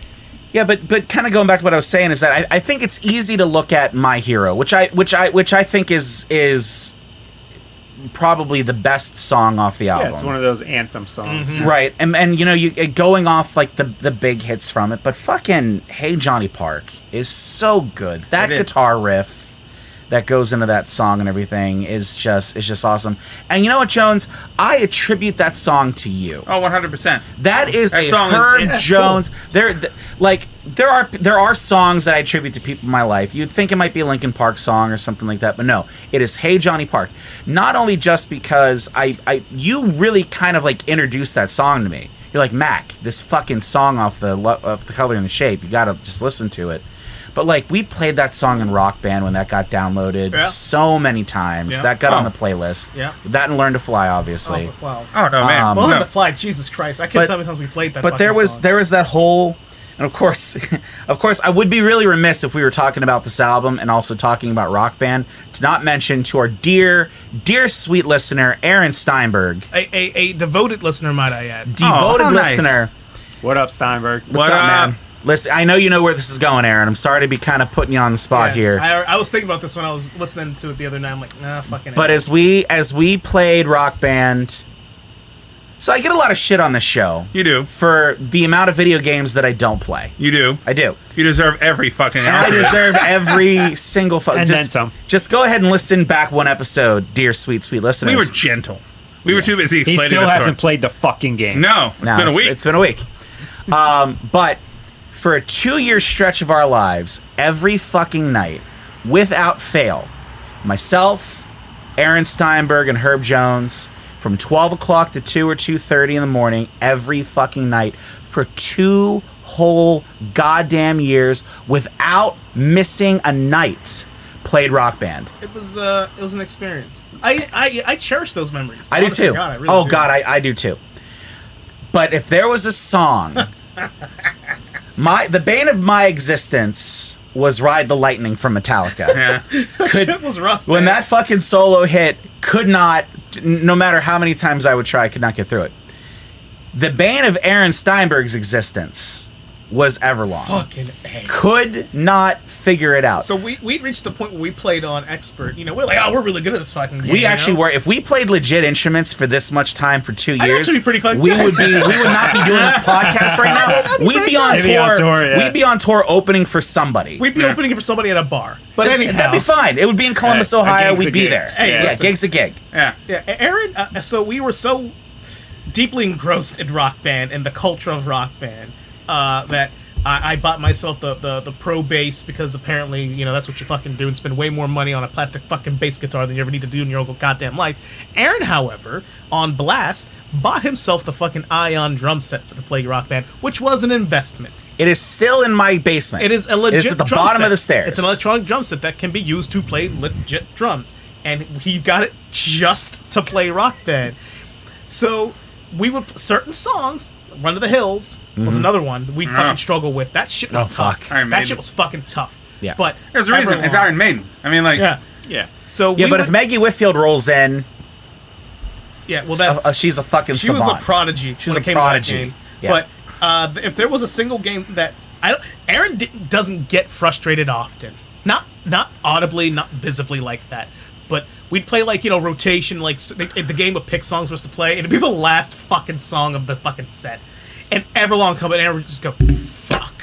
yeah, but kind of going back to what I was saying is that I think it's easy to look at My Hero, which I think is probably the best song off the album. Yeah, it's one of those anthem songs, right? And you going off like the big hits from it, but fucking Hey Johnny Park is so good. That guitar riff. that goes into that song and everything is just awesome. And you know what, Jones? I attribute that song to you. Oh, 100%. That is That a song is- Herb yeah, Jones. There are songs that I attribute to people in my life. You'd think it might be a Linkin Park song or something like that, but no, it is "Hey Johnny Park." Not only just because you really kind of like introduced that song to me. You're like, Mac, this fucking song off the Color and the Shape. You gotta just listen to it. But like, we played that song in Rock Band when that got downloaded so many times. Yeah. That got on the playlist. Yeah. That and Learn to Fly, obviously. Oh, wow. Oh, no, man. Well, no. on the fly, Jesus Christ! I can't tell how many times we played that. But there fucking song. was that whole, and of course, I would be really remiss if we were talking about this album and also talking about Rock Band to not mention to our dear sweet listener Aaron Steinberg, a devoted listener, might I add. devoted how nice. listener. What up, Steinberg? What's up, man? Listen, I know you know where this is going, Aaron. I'm sorry to be kind of putting you on the spot here. I was thinking about this when I was listening to it the other night. I'm like, nah, fucking. But as we played Rock Band, so I get a lot of shit on this show You do. for the amount of video games that I don't play. You do. I do. You deserve every fucking And I hour. deserve every single And then some. Just go ahead and listen back one episode, dear sweet listeners. We were gentle. We were too busy He explaining still the hasn't story. played the fucking game. No, it's No, been a week. It's been a week. But for a 2-year stretch of our lives, every fucking night, without fail, myself, Aaron Steinberg, and Herb Jones, from 12 o'clock to 2 or 2:30 in the morning, every fucking night, for 2 whole goddamn years, without missing a night, played Rock Band. It was an experience. I cherish those memories. I do Honestly, too. God, I really Oh do. God, I do too. But if there was a song, the bane of my existence was "Ride the Lightning" from Metallica. Yeah. Shit was rough. When man. that fucking solo hit, no matter how many times I would try, I could not get through it. The bane of Aaron Steinberg's existence was Everlong. fucking A. Could not figure it out. So we reached the point where we played on expert. You know, we're like, oh, we're really good at this fucking game. We you actually know? were. If we played legit instruments for this much time for 2 I'd years, actually be pretty fucking we good. would not be doing this podcast right now. We'd be on Maybe tour. on tour, yeah. We'd be on tour opening for somebody. We'd be opening it for somebody at a bar. But anyhow, That'd be fine. It would be in Columbus, Hey, a Ohio. gig's a We'd be gig. there. Hey, yeah, listen. gig's a gig. Yeah. yeah, Aaron. So we were so deeply engrossed in Rock Band and the culture of Rock Band that I bought myself the pro bass because apparently, you know, that's what you fucking do and spend way more money on a plastic fucking bass guitar than you ever need to do in your whole goddamn life. Aaron, however, on Blast, bought himself the fucking Ion drum set to play Rock Band, which was an investment. It is still in my basement. It is a legit It is at the drum bottom set. of the stairs. It's an electronic drum set that can be used to play legit drums. And he got it just to play Rock Band. So we would certain songs, Run to the Hills was another one we fucking struggle with. That shit was Oh, tough. fuck. Iron That Maiden. shit was fucking tough. Yeah. But There's a reason. It's Everlong- Iron Maiden. I mean, like, Yeah. Yeah. So Yeah, we but would- if Maggie Whitfield rolls in, yeah, well that's she's a fucking she was a savant. prodigy. She was when a it came to that prodigy. game. Yeah. But if there was a single game that Aaron doesn't get frustrated often. Not audibly, not visibly like that. But we'd play like, you know, rotation, like the game would pick songs for us to play, and it'd be the last fucking song of the fucking set. And Everlong come and Aaron would just go, fuck.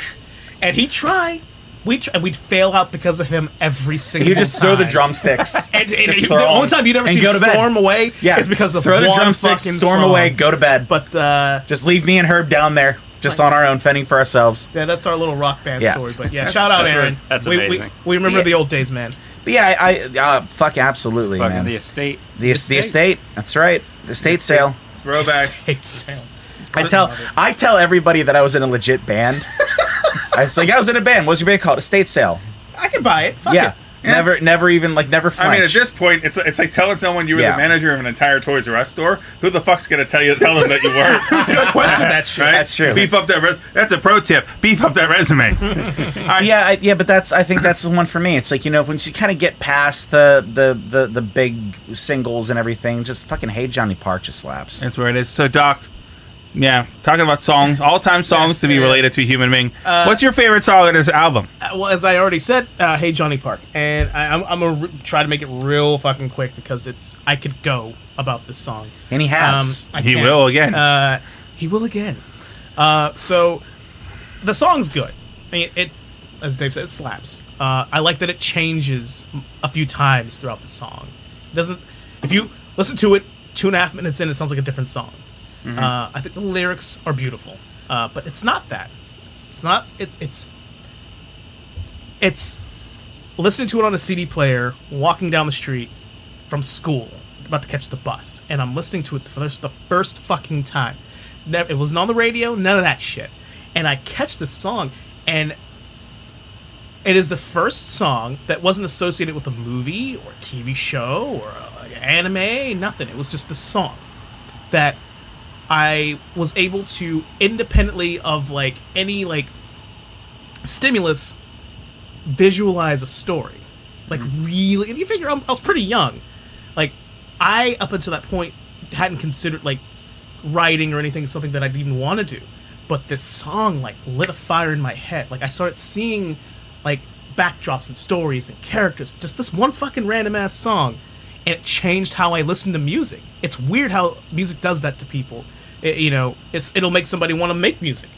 And he'd try. We'd fail out because of him every single time. You just throw the drumsticks. And Just the throw only 'em time you'd ever and see go to bed. storm away is because of throw the one drumsticks, fucking storm song. away, go to bed. But Just leave me and Herb down there, just on our own, fending for ourselves. yeah, that's our little Rock Band Yeah. story. But yeah, shout out That's Aaron. right. That's we, amazing. We remember Yeah. the old days, man. But yeah, fuck, absolutely, Fucking man. the estate. The estate. That's right. The estate sale. throwback. State sale. I tell everybody that I was in a legit band. I was in a band. What's your band called? Estate sale. I can buy it. Fuck Yeah. it. Yeah. Never even never I mean, at flinched. this point, it's like telling someone you were Yeah. the manager of an entire Toys R Us store. Who the fuck's gonna tell them that you were? Who's gonna question that shit? Right? That's true. Beef up that. That's a pro tip. Beef up that resume. Yeah, but I think that's the one for me. It's like, you know, once you kind of get past the big singles and everything, just fucking Hey Johnny Park just slaps. That's where it is. So, Doc. Yeah, talking about songs, all-time songs to be yeah. related to a human being. What's your favorite song in this album? Well, as I already said, Hey Johnny Park, and I'm gonna try to make it real fucking quick because I could go about this song. And he has. I He can. will again. He will again. So the song's good. I mean, as Dave said, it slaps. I like that it changes a few times throughout the song. It doesn't. If you listen to it 2.5 minutes in, it sounds like a different song. I think the lyrics are beautiful, but it's not that. It's not. It's listening to it on a CD player, walking down the street from school, about to catch the bus, and I'm listening to it for the first fucking time. It wasn't on the radio, none of that shit. And I catch this song, and it is the first song that wasn't associated with a movie or a TV show or an anime, nothing. It was just the song that I was able to, independently of like any like stimulus, visualize a story. Like really, and you figure I was pretty young. Like I, up until that point, hadn't considered like writing or anything something that I'd even want to do. But this song like lit a fire in my head. Like I started seeing like backdrops and stories and characters. Just this one fucking random ass song, and it changed how I listen to music. It's weird how music does that to people. It'll make somebody want to make music,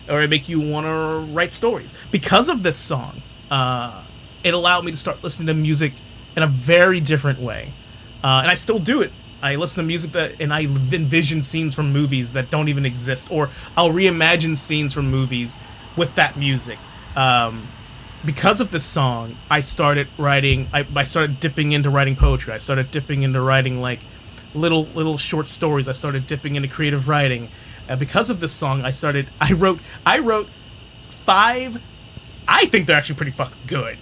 or it make you want to write stories. Because of this song, it allowed me to start listening to music in a very different way, and I still do it. I listen to music and I envision scenes from movies that don't even exist, or I'll reimagine scenes from movies with that music. Because of this song, I started writing. I started dipping into writing poetry. I started dipping into writing like little short stories. I started dipping into creative writing. Because of this song, I wrote 5. I think they're actually pretty fucking good.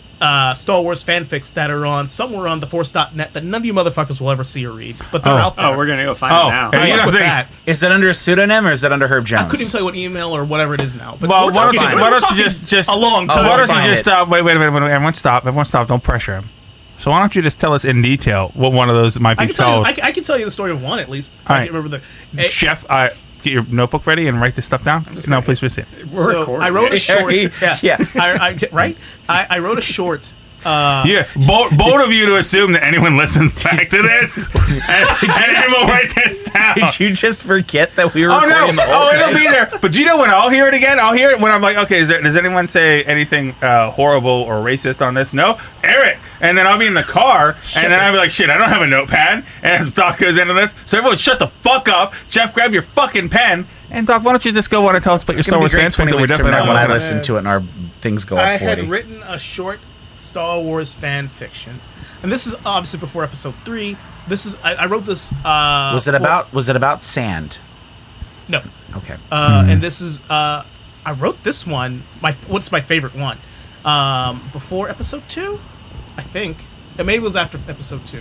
Star Wars fanfics that are somewhere on the Force.net that none of you motherfuckers will ever see or read, but they're out there. Oh, we're gonna go find it now. I with that. Is that under a pseudonym or is that under Herb Jones? I couldn't even tell you what email or whatever it is now. But well, why don't you just a long time? Why don't you just stop? Wait a minute. Everyone stop. Don't pressure him. So why don't you just tell us in detail what one of those might be called? I can tell you the story of one at least. All I right. can't remember Chef, get your notebook ready and write this stuff down. No, please proceed. We're recording. I wrote a short. Yeah. I wrote a short. Bold of you to assume that anyone listens back to this and will write this down. Did you just forget that we were recording the whole it'll be there. But do you know when I'll hear it again? I'll hear it when I'm like, okay, does anyone say anything horrible or racist on this? No? Air it. And then I'll be in the car, and then I'll be like, shit, I don't have a notepad. And as Doc goes into this, so everyone shut the fuck up. Jeff, grab your fucking pen. And Doc, why don't you just go on and tell us about your Star Wars fans? We're definitely not when I listen to it and our things go up 40. I had written a short Star Wars fan fiction, and this is obviously before episode 3. I wrote this. Was it about sand? No. Okay. And this is I wrote this one. What's my favorite one? Before episode 2, I think. And maybe it was after episode 2.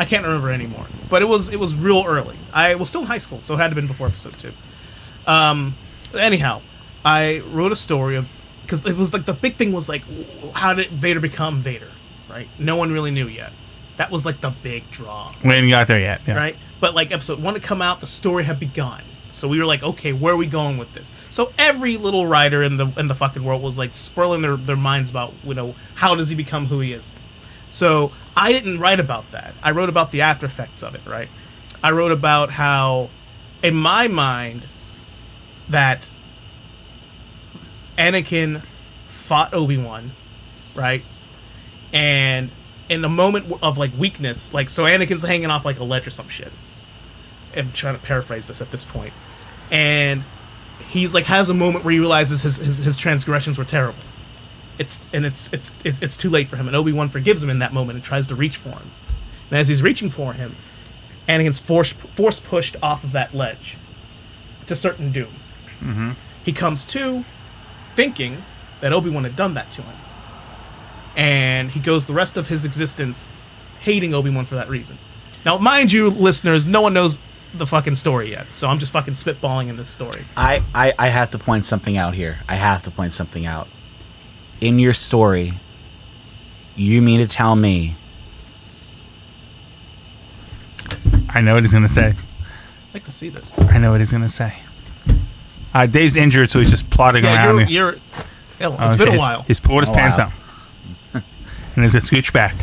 I can't remember anymore. But it was real early. I was still in high school, so it had to have been before episode 2. Anyhow, I wrote a story of, because it was like the big thing was like, how did Vader become Vader, right? No one really knew yet. That was like the big draw. We ain't got there yet, yeah. Right? But like episode 1 had come out, the story had begun. So we were like, okay, where are we going with this? So every little writer in the fucking world was like swirling their minds about, how does he become who he is? So I didn't write about that. I wrote about the after effects of it, right? I wrote about how, in my mind, that Anakin fought Obi-Wan, right? And in a moment of like weakness, like, so Anakin's hanging off like a ledge or some shit. I'm trying to paraphrase this at this point. And he's like has a moment where he realizes his transgressions were terrible. It's too late for him, and Obi-Wan forgives him in that moment and tries to reach for him. And as he's reaching for him, Anakin's force pushed off of that ledge to certain doom. Mm-hmm. He comes to, thinking that Obi-Wan had done that to him. And he goes the rest of his existence hating Obi-Wan for that reason. Now, mind you, listeners, no one knows the fucking story yet, so I'm just fucking spitballing in this story. I have to point something out here. I have to point something out. In your story, you mean to tell me... I know what he's going to say. I'd like to see this. I know what he's going to say. Dave's injured, so he's just plodding around. It's been a while. He's pulled his pants out. And he's a scooch back.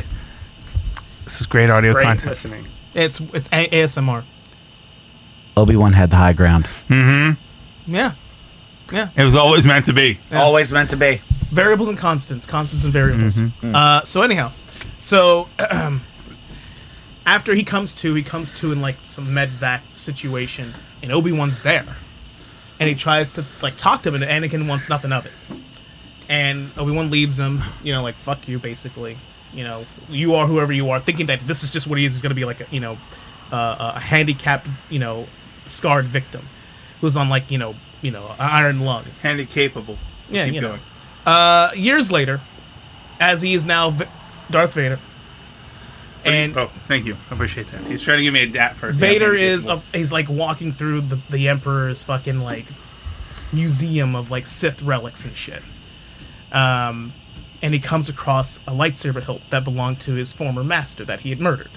This is great audio content. Listening. It's ASMR. Obi-Wan had the high ground. Mm-hmm. Yeah. It was always meant to be. Yeah. Always meant to be. variables and constants and variables. So anyhow, after he comes to in like some medvac situation, and Obi-Wan's there, and he tries to like talk to him, and Anakin wants nothing of it, and Obi-Wan leaves him, like fuck you, basically, you are whoever you are, thinking that this is just what he is. He's going to be like a handicapped, scarred victim who's on like an iron lung, Handy capable. Yeah, Keep going. Years later, as he is now Darth Vader, and thank you, I appreciate that. He's trying to give me a dat first. Vader he's like walking through the Emperor's fucking like museum of like Sith relics and shit, and he comes across a lightsaber hilt that belonged to his former master that he had murdered,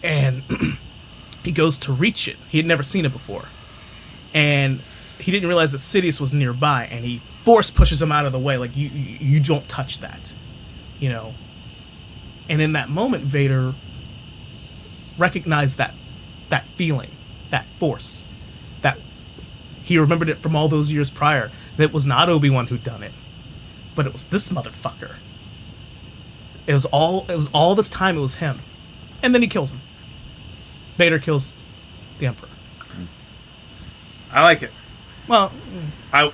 and he goes to reach it. He had never seen it before, and he didn't realize that Sidious was nearby, and he force pushes him out of the way, like, you don't touch that, And in that moment, Vader recognized that feeling, that force, that he remembered it from all those years prior, that it was not Obi-Wan who'd done it, but it was this motherfucker. It was all this time, it was him. And then he kills him. Vader kills the Emperor. I like it. Well,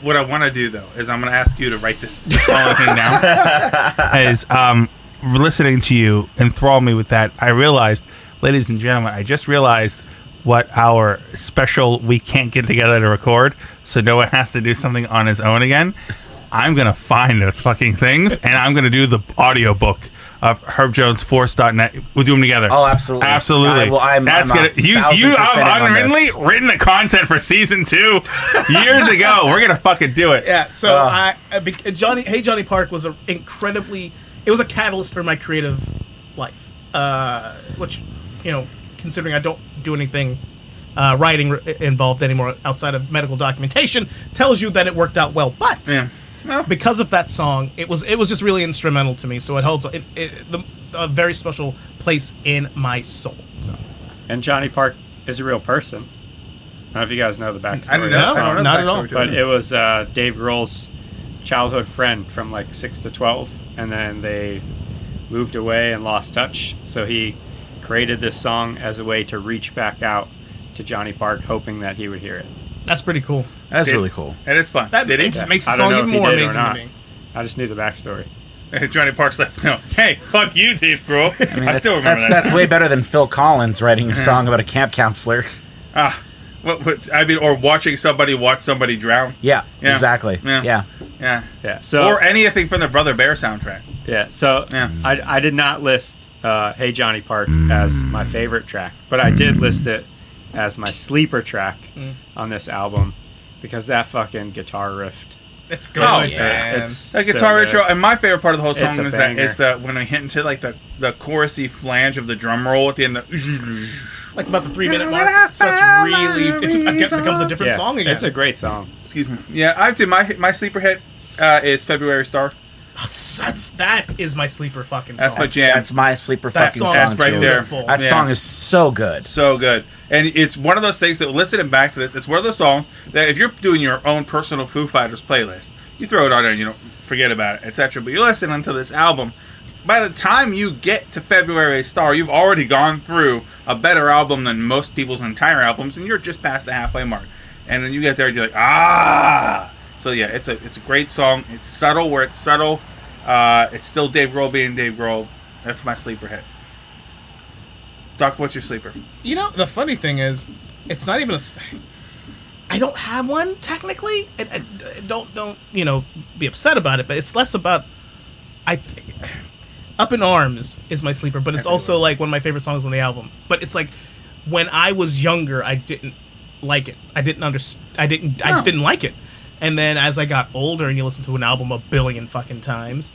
what I want to do, though, is I'm going to ask you to write this following thing down. As listening to you enthrall me with that, I realized, ladies and gentlemen, I just realized what our special we can't get together to record, so Noah has to do something on his own again. I'm going to find those fucking things, and I'm going to do the audiobook of HerbJonesForce.net. We'll do them together. Oh, absolutely. Absolutely. That's good. You have unwrittenly written the content for season 2 years ago. We're going to fucking do it. Yeah, so Johnny Park was it was a catalyst for my creative life. Which, considering I don't do anything writing involved anymore outside of medical documentation, tells you that it worked out well. But because of that song, it was just really instrumental to me. So it holds a very special place in my soul. So, and Johnny Park is a real person. I don't know if you guys know the backstory. I don't know. Not at all. But it was Dave Grohl's childhood friend from like 6 to 12, and then they moved away and lost touch. So he created this song as a way to reach back out to Johnny Park, hoping that he would hear it. That's pretty cool. That's really cool. And it's fun. It just makes the song even more amazing to me. I just knew the backstory. Johnny Park's like, no, hey, fuck you, Dave Grohl. I still remember that. That's way better than Phil Collins writing a song about a camp counselor. Or watching somebody watch somebody drown. Yeah. Exactly. Yeah. So, or anything from the Brother Bear soundtrack. Yeah. So I did not list "Hey Johnny Park" as my favorite track, but I did list it as my sleeper track on this album because that fucking guitar riff. It's good. Oh yeah, it's that guitar so intro, and my favorite part of the whole song It's is that when we hit into like the chorusy flange of the drum roll at the end, like about the 3-minute mark. So it becomes a different song again. It's a great song. Excuse me. Yeah, I'd say my sleeper hit is February Star. That is my sleeper fucking song. That's my jam. That's my sleeper fucking song. That's right too. there. That song is so good. So good. And it's one of those things that, listening back to this, it's one of those songs that if you're doing your own personal Foo Fighters playlist, you throw it on there and you don't forget about it, etc. But you're listening to this album, by the time you get to February Star, you've already gone through a better album than most people's entire albums, and you're just past the halfway mark. And then you get there and you're like, ah! So yeah, it's a great song. It's subtle where it's subtle. It's still Dave Grohl being Dave Grohl. That's my sleeper hit. Doc, what's your sleeper? The funny thing is, it's not even I don't have one technically. Don't be upset about it. But it's less about. Up in Arms is my sleeper, but it's also like one of my favorite songs on the album. But it's like when I was younger, I didn't like it. I just didn't like it. And then as I got older, and you listen to an album a billion fucking times,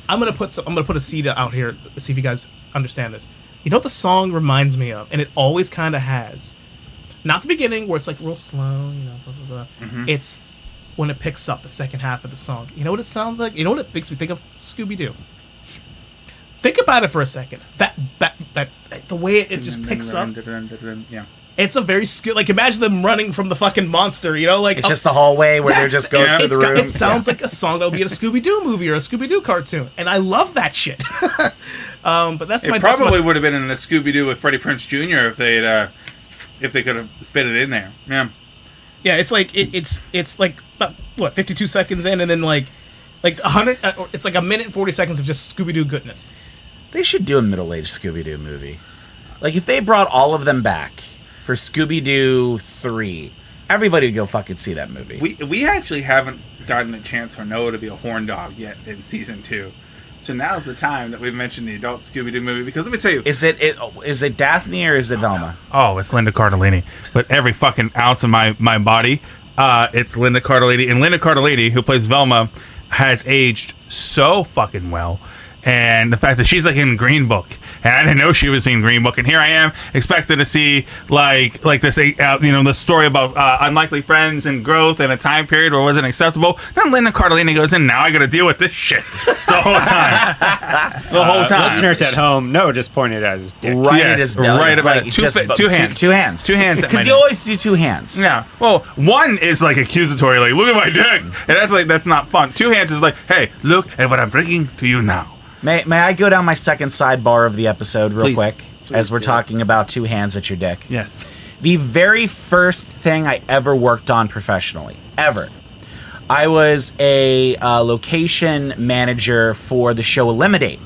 I'm gonna put a seed out here to see if you guys understand this. You know what the song reminds me of, and it always kind of has. Not the beginning where it's like real slow, blah blah blah. Mm-hmm. It's when it picks up the second half of the song. You know what it sounds like? You know what it makes me think of? Scooby-Doo. Think about it for a second. That the way it just picks up. Yeah. It's a very like imagine them running from the fucking monster, you know, like It's just the hallway where they're just going through the room. It sounds like a song that would be in a Scooby-Doo movie or a Scooby-Doo cartoon, and I love that shit. But that's It probably would have been in a Scooby-Doo with Freddie Prinze Jr. if they could have fit it in there. Yeah. Yeah, it's like it's like about, what 52 seconds in, and then like 100. It's like a minute and 40 seconds of just Scooby-Doo goodness. They should do a middle-aged Scooby-Doo movie. Like if they brought all of them back for Scooby-Doo 3, everybody would go fucking see that movie. We actually haven't gotten a chance for Noah to be a horn dog yet in season 2. So now's the time that we've mentioned the adult Scooby-Doo movie, because let me tell you... Is it Daphne or is it Velma? Oh, it's Linda Cardellini. But every fucking ounce of my body, it's Linda Cardellini. And Linda Cardellini, who plays Velma, has aged so fucking well. And the fact that she's like in Green Book, and I didn't know she was in Green Book, and here I am expected to see like this, the story about unlikely friends and growth in a time period where it wasn't acceptable. Then Linda Cardellini goes in. Now I got to deal with this shit the whole time. The whole time. Listeners at home, no, just pointed at his dick. Right at Yes, his belly. right about Like, it. just Two hands. Two hands. Two hands at my Because you dick. always do 2 hands. Yeah. Well, one is like accusatory, like look at my dick, and that's not fun. 2 hands is like, hey, look at what I'm bringing to you now. May I go down my second sidebar of the episode real Please. quick? Please as we're do. talking about 2 hands at your dick. Yes. The very first thing I ever worked on professionally, ever, I was a location manager for the show Eliminate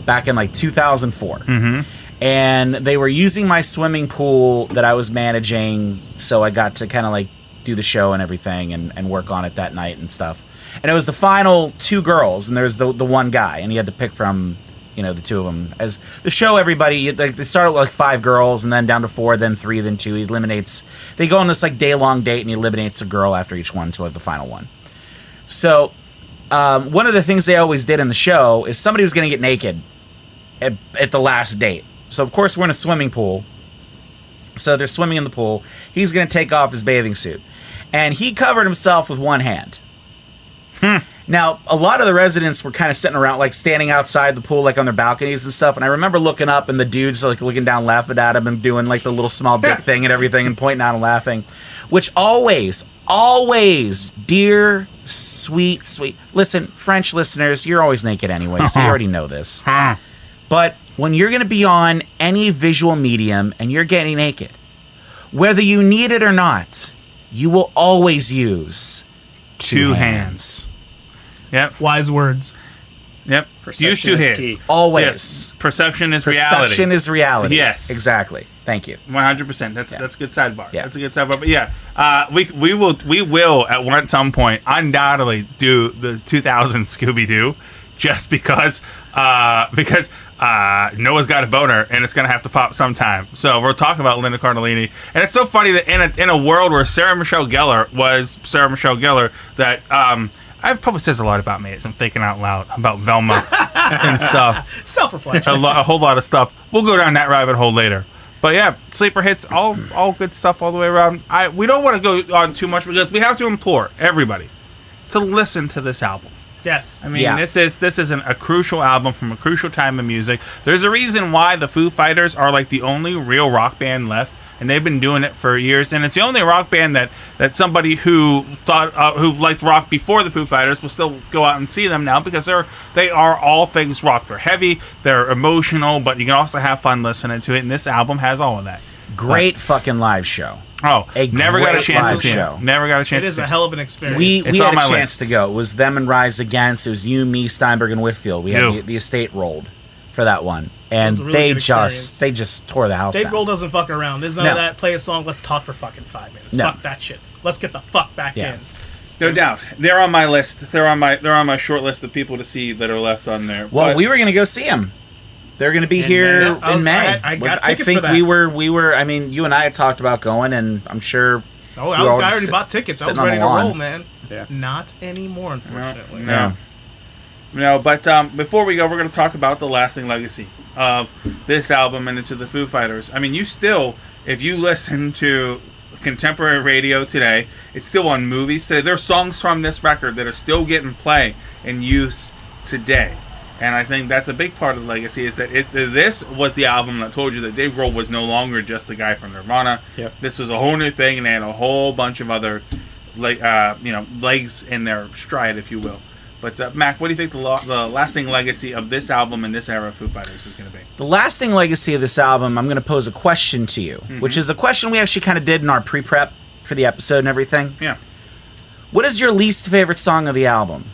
back in like 2004. Mm-hmm. And they were using my swimming pool that I was managing, so I got to kind of like do the show and everything and work on it that night and stuff. And it was the final 2 girls, and there was the one guy, and he had to pick from, the 2 of them. As the show, everybody, they started with like 5 girls, and then down to 4, then 3, then 2. He eliminates, they go on this like day-long date, and he eliminates a girl after each one until like the final one. So, one of the things they always did in the show is somebody was going to get naked at the last date. So, of course, we're in a swimming pool. So they're swimming in the pool. He's going to take off his bathing suit. And he covered himself with 1 hand. Now, a lot of the residents were kind of sitting around, like standing outside the pool, like on their balconies and stuff. And I remember looking up, and the dudes like looking down, laughing at him, and doing like the little small dick thing and everything, and pointing out and laughing. Which always, dear, sweet. Listen, French listeners, you're always naked anyway, so you already know this. But when you're going to be on any visual medium and you're getting naked, whether you need it or not, you will always use 2 hands. Yep. Wise words. Yep. Perception Use 2 is hands. key. Always. Yes. Perception is reality. Perception is reality. Yes. Exactly. Thank you. 100%. That's a good sidebar. Yeah. That's a good sidebar. But yeah, we will at some point undoubtedly do the 2000 Scooby-Doo, just because Noah's got a boner and it's gonna have to pop sometime. So we're talking about Linda Cardellini, and it's so funny that in a world where Sarah Michelle Gellar was Sarah Michelle Gellar, that it probably says a lot about me as I'm thinking out loud about Velma and stuff. Self-reflection. A whole lot of stuff. We'll go down that rabbit hole later. But yeah, sleeper hits, all good stuff all the way around. We don't want to go on too much because we have to implore everybody to listen to this album. Yes. I mean, this is a crucial album from a crucial time in music. There's a reason why the Foo Fighters are like the only real rock band left, and they've been doing it for years. And it's the only rock band that somebody who who liked rock before the Foo Fighters will still go out and see them now, because they are all things rock. They're heavy, they're emotional, but you can also have fun listening to it. And this album has all of that. Great fucking live show. Oh, never got a great chance to live see show. it. Never got a chance. It is to see a hell of an experience. We It's had on a my chance list. to go. It was them and Rise Against. It was you, me, Steinberg, and Whitfield. We had You. the estate rolled for that one, and was a really they good experience. just tore the house Dave down. Grohl doesn't fuck around. There's none No. of that. Play a song. Let's talk for fucking 5 minutes. No. Fuck that shit. Let's get the fuck back Yeah. in. No doubt, they're on my list. They're on my short list of people to see that are left on there. Well, But we were going to go see them. They're going to be here May. in May. I got I tickets think for that. we were. I mean, you and I had talked about going, and I'm sure. Oh, we were all I already sit- bought tickets. I was sitting on ready the to lawn. roll, man. Yeah. Not anymore, unfortunately. No, but before we go, we're going to talk about the lasting legacy of this album and into the Foo Fighters. I mean, you still, if you listen to contemporary radio today, it's still on movies today. There are songs from this record that are still getting play and use today. And I think that's a big part of the legacy is that this was the album that told you that Dave Grohl was no longer just the guy from Nirvana. Yep. This was a whole new thing, and they had a whole bunch of other, legs in their stride, if you will. But Mac, what do you think the lasting legacy of this album and this era of Foo Fighters is going to be? The lasting legacy of this album, I'm going to pose a question to you, which is a question we actually kind of did in our pre-prep for the episode and everything. Yeah. What is your least favorite song of the album?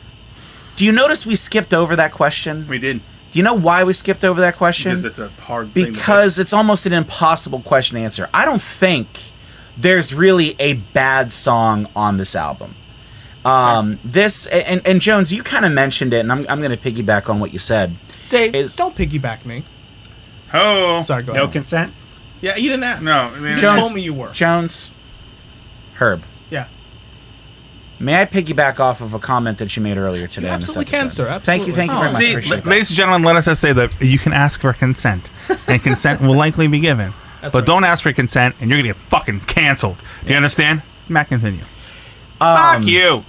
Do you notice we skipped over that question? We did. Do you know why we skipped over that question? Because it's a hard thing. Because it's almost an impossible question to answer. I don't think there's really a bad song on this album. This and Jones, you kind of mentioned it, and I'm going to piggyback on what you said. Dave, don't piggyback me. Oh, sorry. Go ahead. No consent. Yeah, you didn't ask. No, you Jones, told me you were. Jones, Herb. Yeah. May I piggyback off of a comment that you made earlier today? You on this absolutely episode? can, sir. Absolutely. Thank you very much. Appreciate that. ladies and gentlemen, let us just say that you can ask for consent, and consent will likely be given. But right. don't ask for consent, and you're going to get fucking canceled. Do you understand? Matt, continue. Fuck you.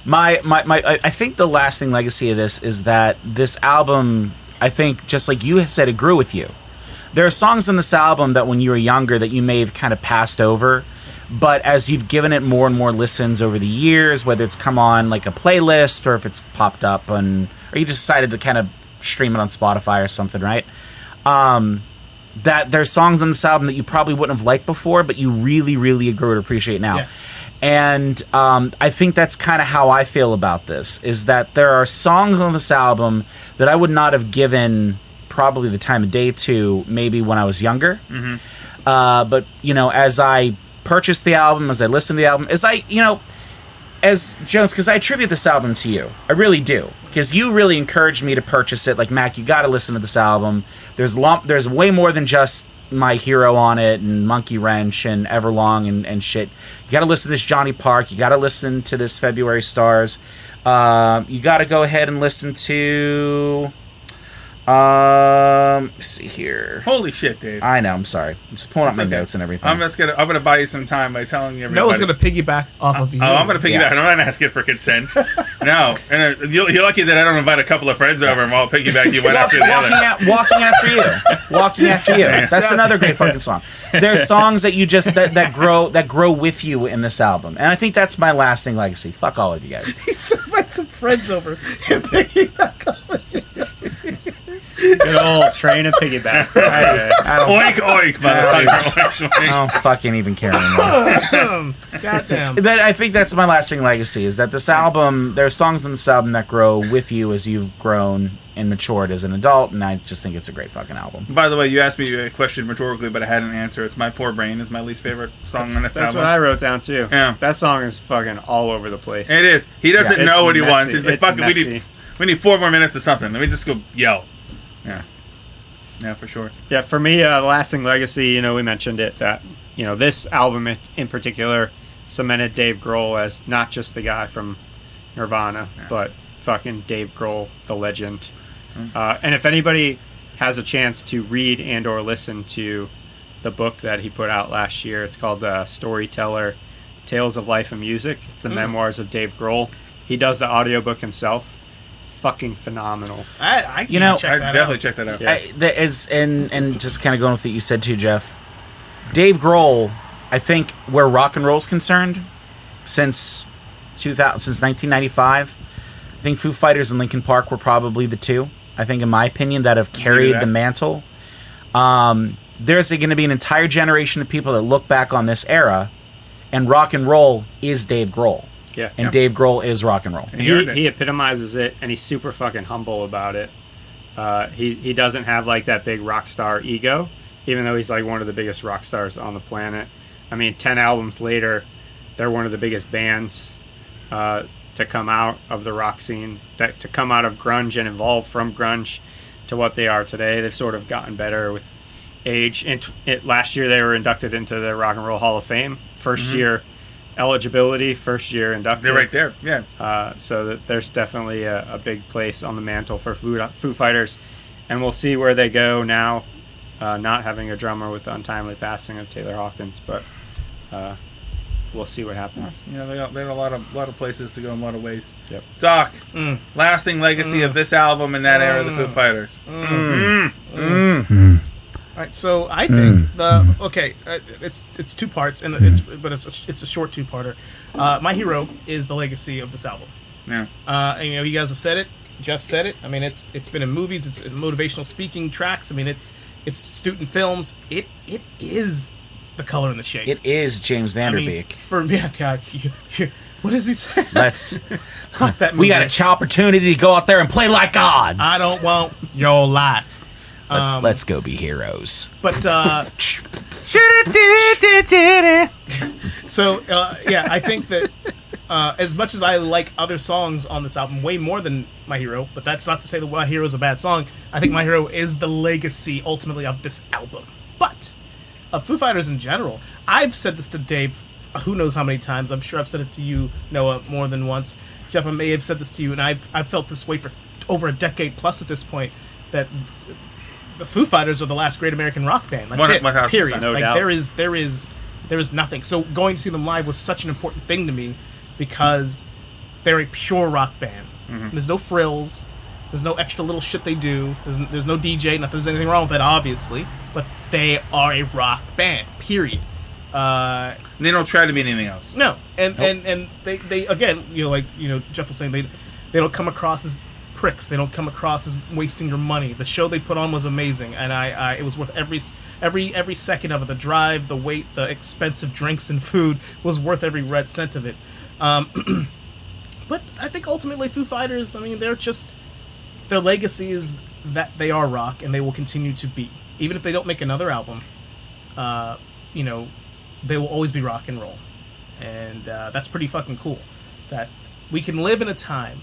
I think the lasting legacy of this is that this album, I think, just like you said, it grew with you. There are songs in this album that when you were younger that you may have kind of passed over, but as you've given it more and more listens over the years, whether it's come on like a playlist or if it's popped up or you just decided to kind of stream it on Spotify or something, right? That there's songs on this album that you probably wouldn't have liked before, but you really, really grew to appreciate now. Yes. And I think that's kind of how I feel about this, is that there are songs on this album that I would not have given probably the time of day to maybe when I was younger. Mm-hmm. But, as I purchased the album, as I listened to the album, as Jones, because I attribute this album to you. I really do. Because you really encouraged me to purchase it. Like, Mac, you got to listen to this album. There's way more than just My Hero on it and Monkey Wrench and Everlong and shit. You got to listen to this Johnny Park. You got to listen to this February Stars. You got to go ahead and listen to... let's see here. Holy shit, Dave. I know, I'm sorry. I'm just pulling up my notes and everything. I'm gonna buy you some time by telling you everybody. Noah's gonna piggyback off of you. Oh, I'm gonna piggyback. I'm not asking for consent. No. And you're lucky that I don't invite a couple of friends over and I'll piggyback you one after the other. Walking after you. Walking after you. That's another great fucking song. There's songs that you just that grow with you in this album. And I think that's my lasting legacy. Fuck all of you guys. He said invite some friends over and piggyback off of you. Good old train of piggybacks. Oink, oink, motherfucker. I don't fucking even care anymore. Goddamn. I think that's my lasting legacy, is that this album, there are songs on this album that grow with you as you've grown and matured as an adult, and I just think it's a great fucking album. By the way, you asked me a question rhetorically, but I had an answer. It's My Poor Brain is my least favorite song on this album. That's what I wrote down, too. Yeah. That song is fucking all over the place. It is. He doesn't know what he messy. wants. He's like, fuck it, we need 4 more minutes of something. Let me just go yell. Yeah. Yeah, for sure. Yeah, for me, the lasting legacy, we mentioned it, that, this album in particular cemented Dave Grohl as not just the guy from Nirvana, but fucking Dave Grohl, the legend. And if anybody has a chance to read and or listen to the book that he put out last year, it's called Storyteller, Tales of Life and Music. It's the memoirs of Dave Grohl. He does the audiobook himself. Fucking phenomenal. I definitely check that out. Yeah. And just kind of going with what you said too, Jeff. Dave Grohl, I think, where rock and roll's concerned, since 1995, I think Foo Fighters and Linkin Park were probably the two, I think, in my opinion, that have carried the mantle. There's going to be an entire generation of people that look back on this era, and rock and roll is Dave Grohl. Yeah. And Dave Grohl is rock and roll. He epitomizes it, and he's super fucking humble about it. He doesn't have like that big rock star ego, even though he's like one of the biggest rock stars on the planet. I mean, 10 albums later, they're one of the biggest bands to come out of the rock scene, to come out of grunge and evolve from grunge to what they are today. They've sort of gotten better with age. Last year, they were inducted into the Rock and Roll Hall of Fame. First year eligibility, first year inducted. They're right there, yeah. So that there's definitely a big place on the mantle for Foo Fighters, and we'll see where they go now, not having a drummer with the untimely passing of Taylor Hawkins. But we'll see what happens. You know, they got a lot of places to go in a lot of ways. Yep. Doc, lasting legacy of this album in that era of the Foo Fighters. All right, so I think it's two parts, and it's a short two-parter. My Hero is the legacy of this album. Yeah. And, you know, you guys have said it. Jeff said it. I mean, it's been in movies. It's in motivational speaking tracks. I mean, it's student films. It is The Color and the Shape. It is James I mean, Vanderbeek. God, what does he say? Let's. Fuck that movie. We got a opportunity to go out there and play like gods. I don't want your life. Let's go be heroes. But so yeah, I think that as much as I like other songs on this album way more than My Hero, but that's not to say that My Hero is a bad song. I think My Hero is the legacy ultimately of this album. But of Foo Fighters in general, I've said this to Dave who knows how many times. I'm sure I've said it to you, Noah, more than once. Jeff, I may have said this to you, and I've felt this way for over a decade plus at this point, that the Foo Fighters are the last great American rock band. That's it. Period. No like doubt. there is nothing. So going to see them live was such an important thing to me because they're a pure rock band. Mm-hmm. There's no frills. There's no extra little shit they do. There's no DJ. Not that there's anything wrong with that, obviously. But they are a rock band. Period. They don't try to be anything else. No, and they again, you know, like, you know, Jeff was saying, they don't come across as pricks. They don't come across as wasting your money. The show they put on was amazing, and it was worth every second of it. The drive, the wait, the expensive drinks and food was worth every red cent of it. But I think ultimately Foo Fighters, I mean, their legacy is that they are rock, and they will continue to be. Even if they don't make another album, you know, they will always be rock and roll. And that's pretty fucking cool. That we can live in a time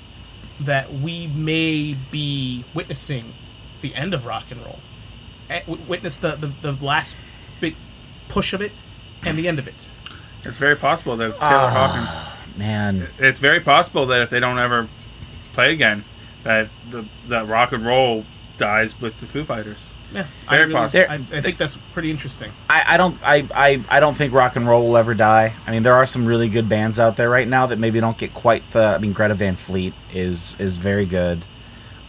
that we may be witnessing the end of rock and roll. Witness the last big push of it and the end of it. It's very possible that Taylor Hawkins... Man. It's very possible that if they don't ever play again, that the rock and roll dies with the Foo Fighters. Yeah, very possible. I think that's pretty interesting. I don't think rock and roll will ever die. I mean, there are some really good bands out there right now that maybe don't get quite the. I mean, Greta Van Fleet is very good.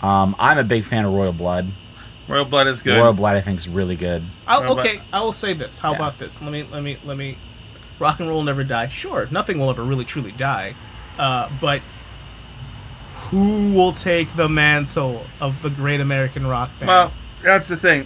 I'm a big fan of Royal Blood. Royal Blood is good. Royal Blood, I think, is really good. I will say this. How about this? Let me. Rock and roll will never die. Sure, nothing will ever really truly die. But who will take the mantle of the great American rock band? Well, that's the thing.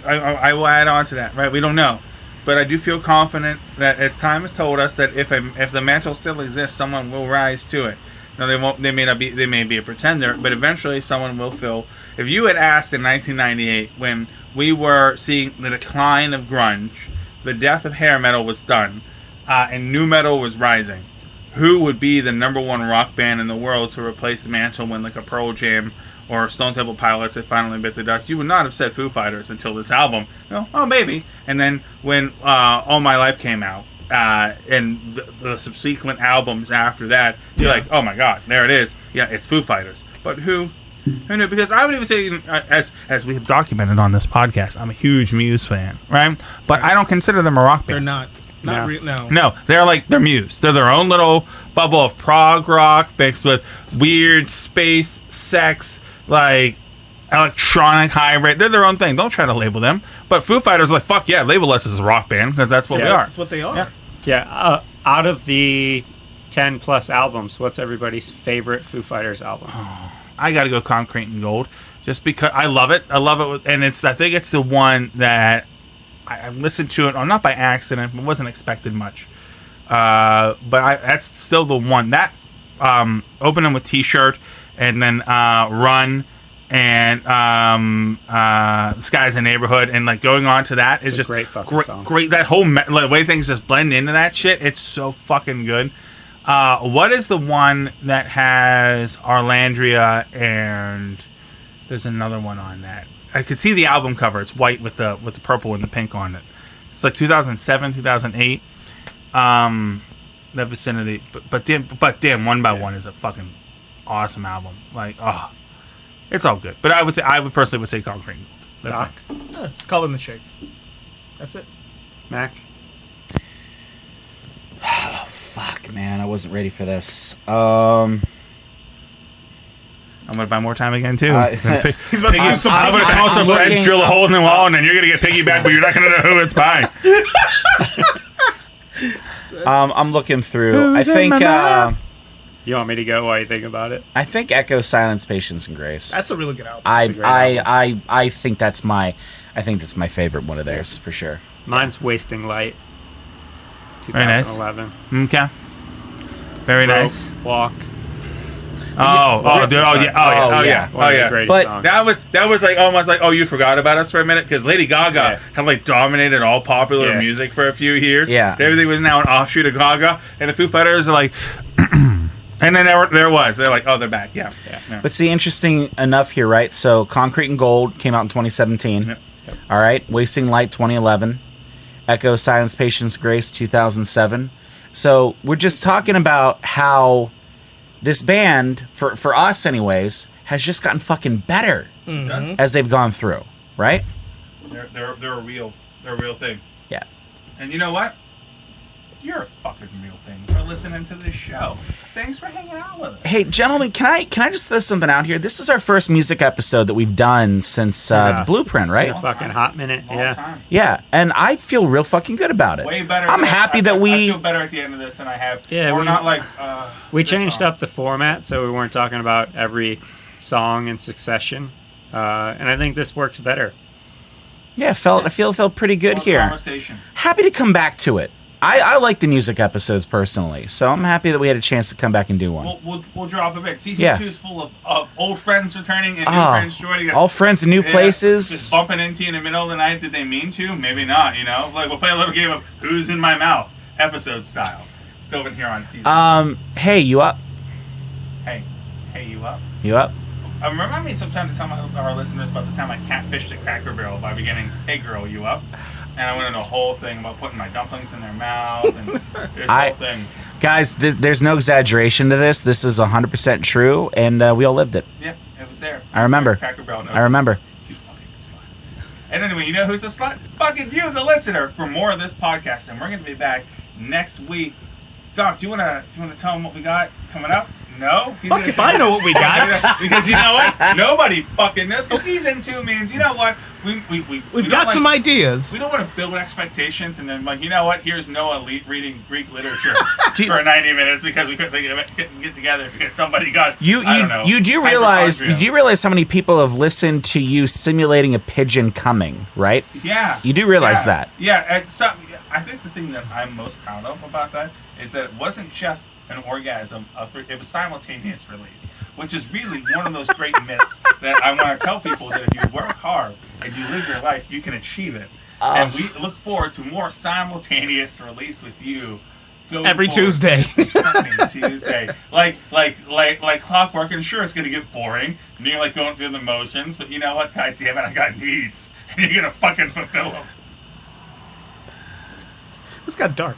I will add on to that. Right, we don't know, but I do feel confident that as time has told us that if the mantle still exists, someone will rise to it. Now they won't. They may not be. They may be a pretender, but eventually someone will fill. If you had asked in 1998 when we were seeing the decline of grunge, the death of hair metal was done, and nu metal was rising, who would be the number one rock band in the world to replace the mantle when like a Pearl Jam or Stone Temple Pilots had finally bit the dust? You would not have said Foo Fighters until this album. Oh, maybe. And then when All My Life came out, and the subsequent albums after that, you're like, oh my God, there it is. Yeah, it's Foo Fighters. But who knew? Because I would even say, as we have documented on this podcast, I'm a huge Muse fan, right? But I don't consider them a rock band. They're not. No, they're Muse. They're their own little bubble of prog rock mixed with weird space, sex, like electronic hybrid. They're their own thing. Don't try to label them. But Foo Fighters are like, fuck yeah, label us as a rock band because that's what we are. That's what they are. Yeah. Out of the 10 plus albums, what's everybody's favorite Foo Fighters album? I got to go Concrete and Gold, just because I love it. And I think it's the one that I listened to it, not by accident, but wasn't expecting much. But that's still the one. That opening with T-Shirt, and then Run, and Sky's a Neighborhood, and like going on to that is just a great fucking song. Great. That whole the way things just blend into that shit, it's so fucking good. What is the one that has Arlandria and there's another one on that? I could see the album cover. It's white with the purple and the pink on it. It's like 2007, 2008. That vicinity. But damn, One by One is a fucking awesome album. Like, it's all good. But I would personally say Concrete. Doc. It's Color and the Shape. That's it. Mac. wasn't ready for this. I'm gonna buy more time again too. He's about to use some. I'm gonna call some friends, drill a hole in the wall, and then you're gonna get piggyback, but you're not gonna know who it's by. I'm looking through. I think. You want me to go while you think about it? I think Echo, Silence, Patience, and Grace. That's a really good album. I think that's my favorite one of theirs for sure. Mine's Wasting Light. Very nice. 2011. Okay. Very Rope, nice. Walk. Dude, yeah. One of the greatest But songs. That was like almost like, oh, you forgot about us for a minute, because Lady Gaga had like dominated all popular music for a few years. Yeah. Everything was now an offshoot of Gaga, and the Foo Fighters are like, and then there it was. They're like, oh, they're back. Yeah. But see, interesting enough here, right? So Concrete and Gold came out in 2017. Yep. All right. Wasting Light 2011. Echo, Silence, Patience, Grace 2007. So we're just talking about how this band, for us anyways, has just gotten fucking better as they've gone through, right? They're a real thing. Yeah. And you know what? You're a fucking real thing for listening to this show. Thanks for hanging out with us. Hey, gentlemen, can I just throw something out here? This is our first music episode that we've done since the Blueprint, right? a fucking hot minute. Long time. Yeah, and I feel real fucking good about it. Way better. I'm happy that I we... feel better at the end of this than I have. Yeah, we're not like... We changed up the format, so we weren't talking about every song in succession. And I think this works better. Yeah, I felt pretty good More here. Conversation. Happy to come back to it. I like the music episodes personally, so I'm happy that we had a chance to come back and do one. We'll drop a bit. Season 2 is full of old friends returning and new friends joining us. All friends in new places. Just bumping into you in the middle of the night. Did they mean to? Maybe not, you know? Like, we'll play a little game of Who's in My Mouth, episode style. Over here on season 2. Hey, you up? Hey, you up? You up? Remind me sometime to tell our listeners about the time I catfished at Cracker Barrel by beginning, hey girl, you up? And I went into a whole thing about putting my dumplings in their mouth and this whole thing. Guys, there's no exaggeration to this. This is 100% true, and we all lived it. Yeah, it was there. I remember. Cracker Barrel knows. I remember. You fucking slut. And anyway, you know who's a slut? Fucking you, the listener, for more of this podcast. And we're going to be back next week. Doc, do you want to tell them what we got coming up? No? Fuck if I know what we got. Because you know what? Nobody fucking knows. Because season 2 means, you know what? We've got some ideas. We don't want to build expectations and then, like, you know what? Here's Noah reading Greek literature for 90 minutes because we couldn't get together because somebody got, I don't know. You do realize how many people have listened to you simulating a pigeon coming, right? Yeah. You do realize that. Yeah. And so, I think the thing that I'm most proud of about that is that it wasn't just an orgasm, it was simultaneous release, which is really one of those great myths that I want to tell people that if you work hard and you live your life, you can achieve it. And we look forward to more simultaneous release with you. Every Tuesday. Tuesday. Like clockwork, and sure, it's going to get boring, and you're like going through the motions, but you know what? God damn it, I got needs, and you're going to fucking fulfill them. This got dark.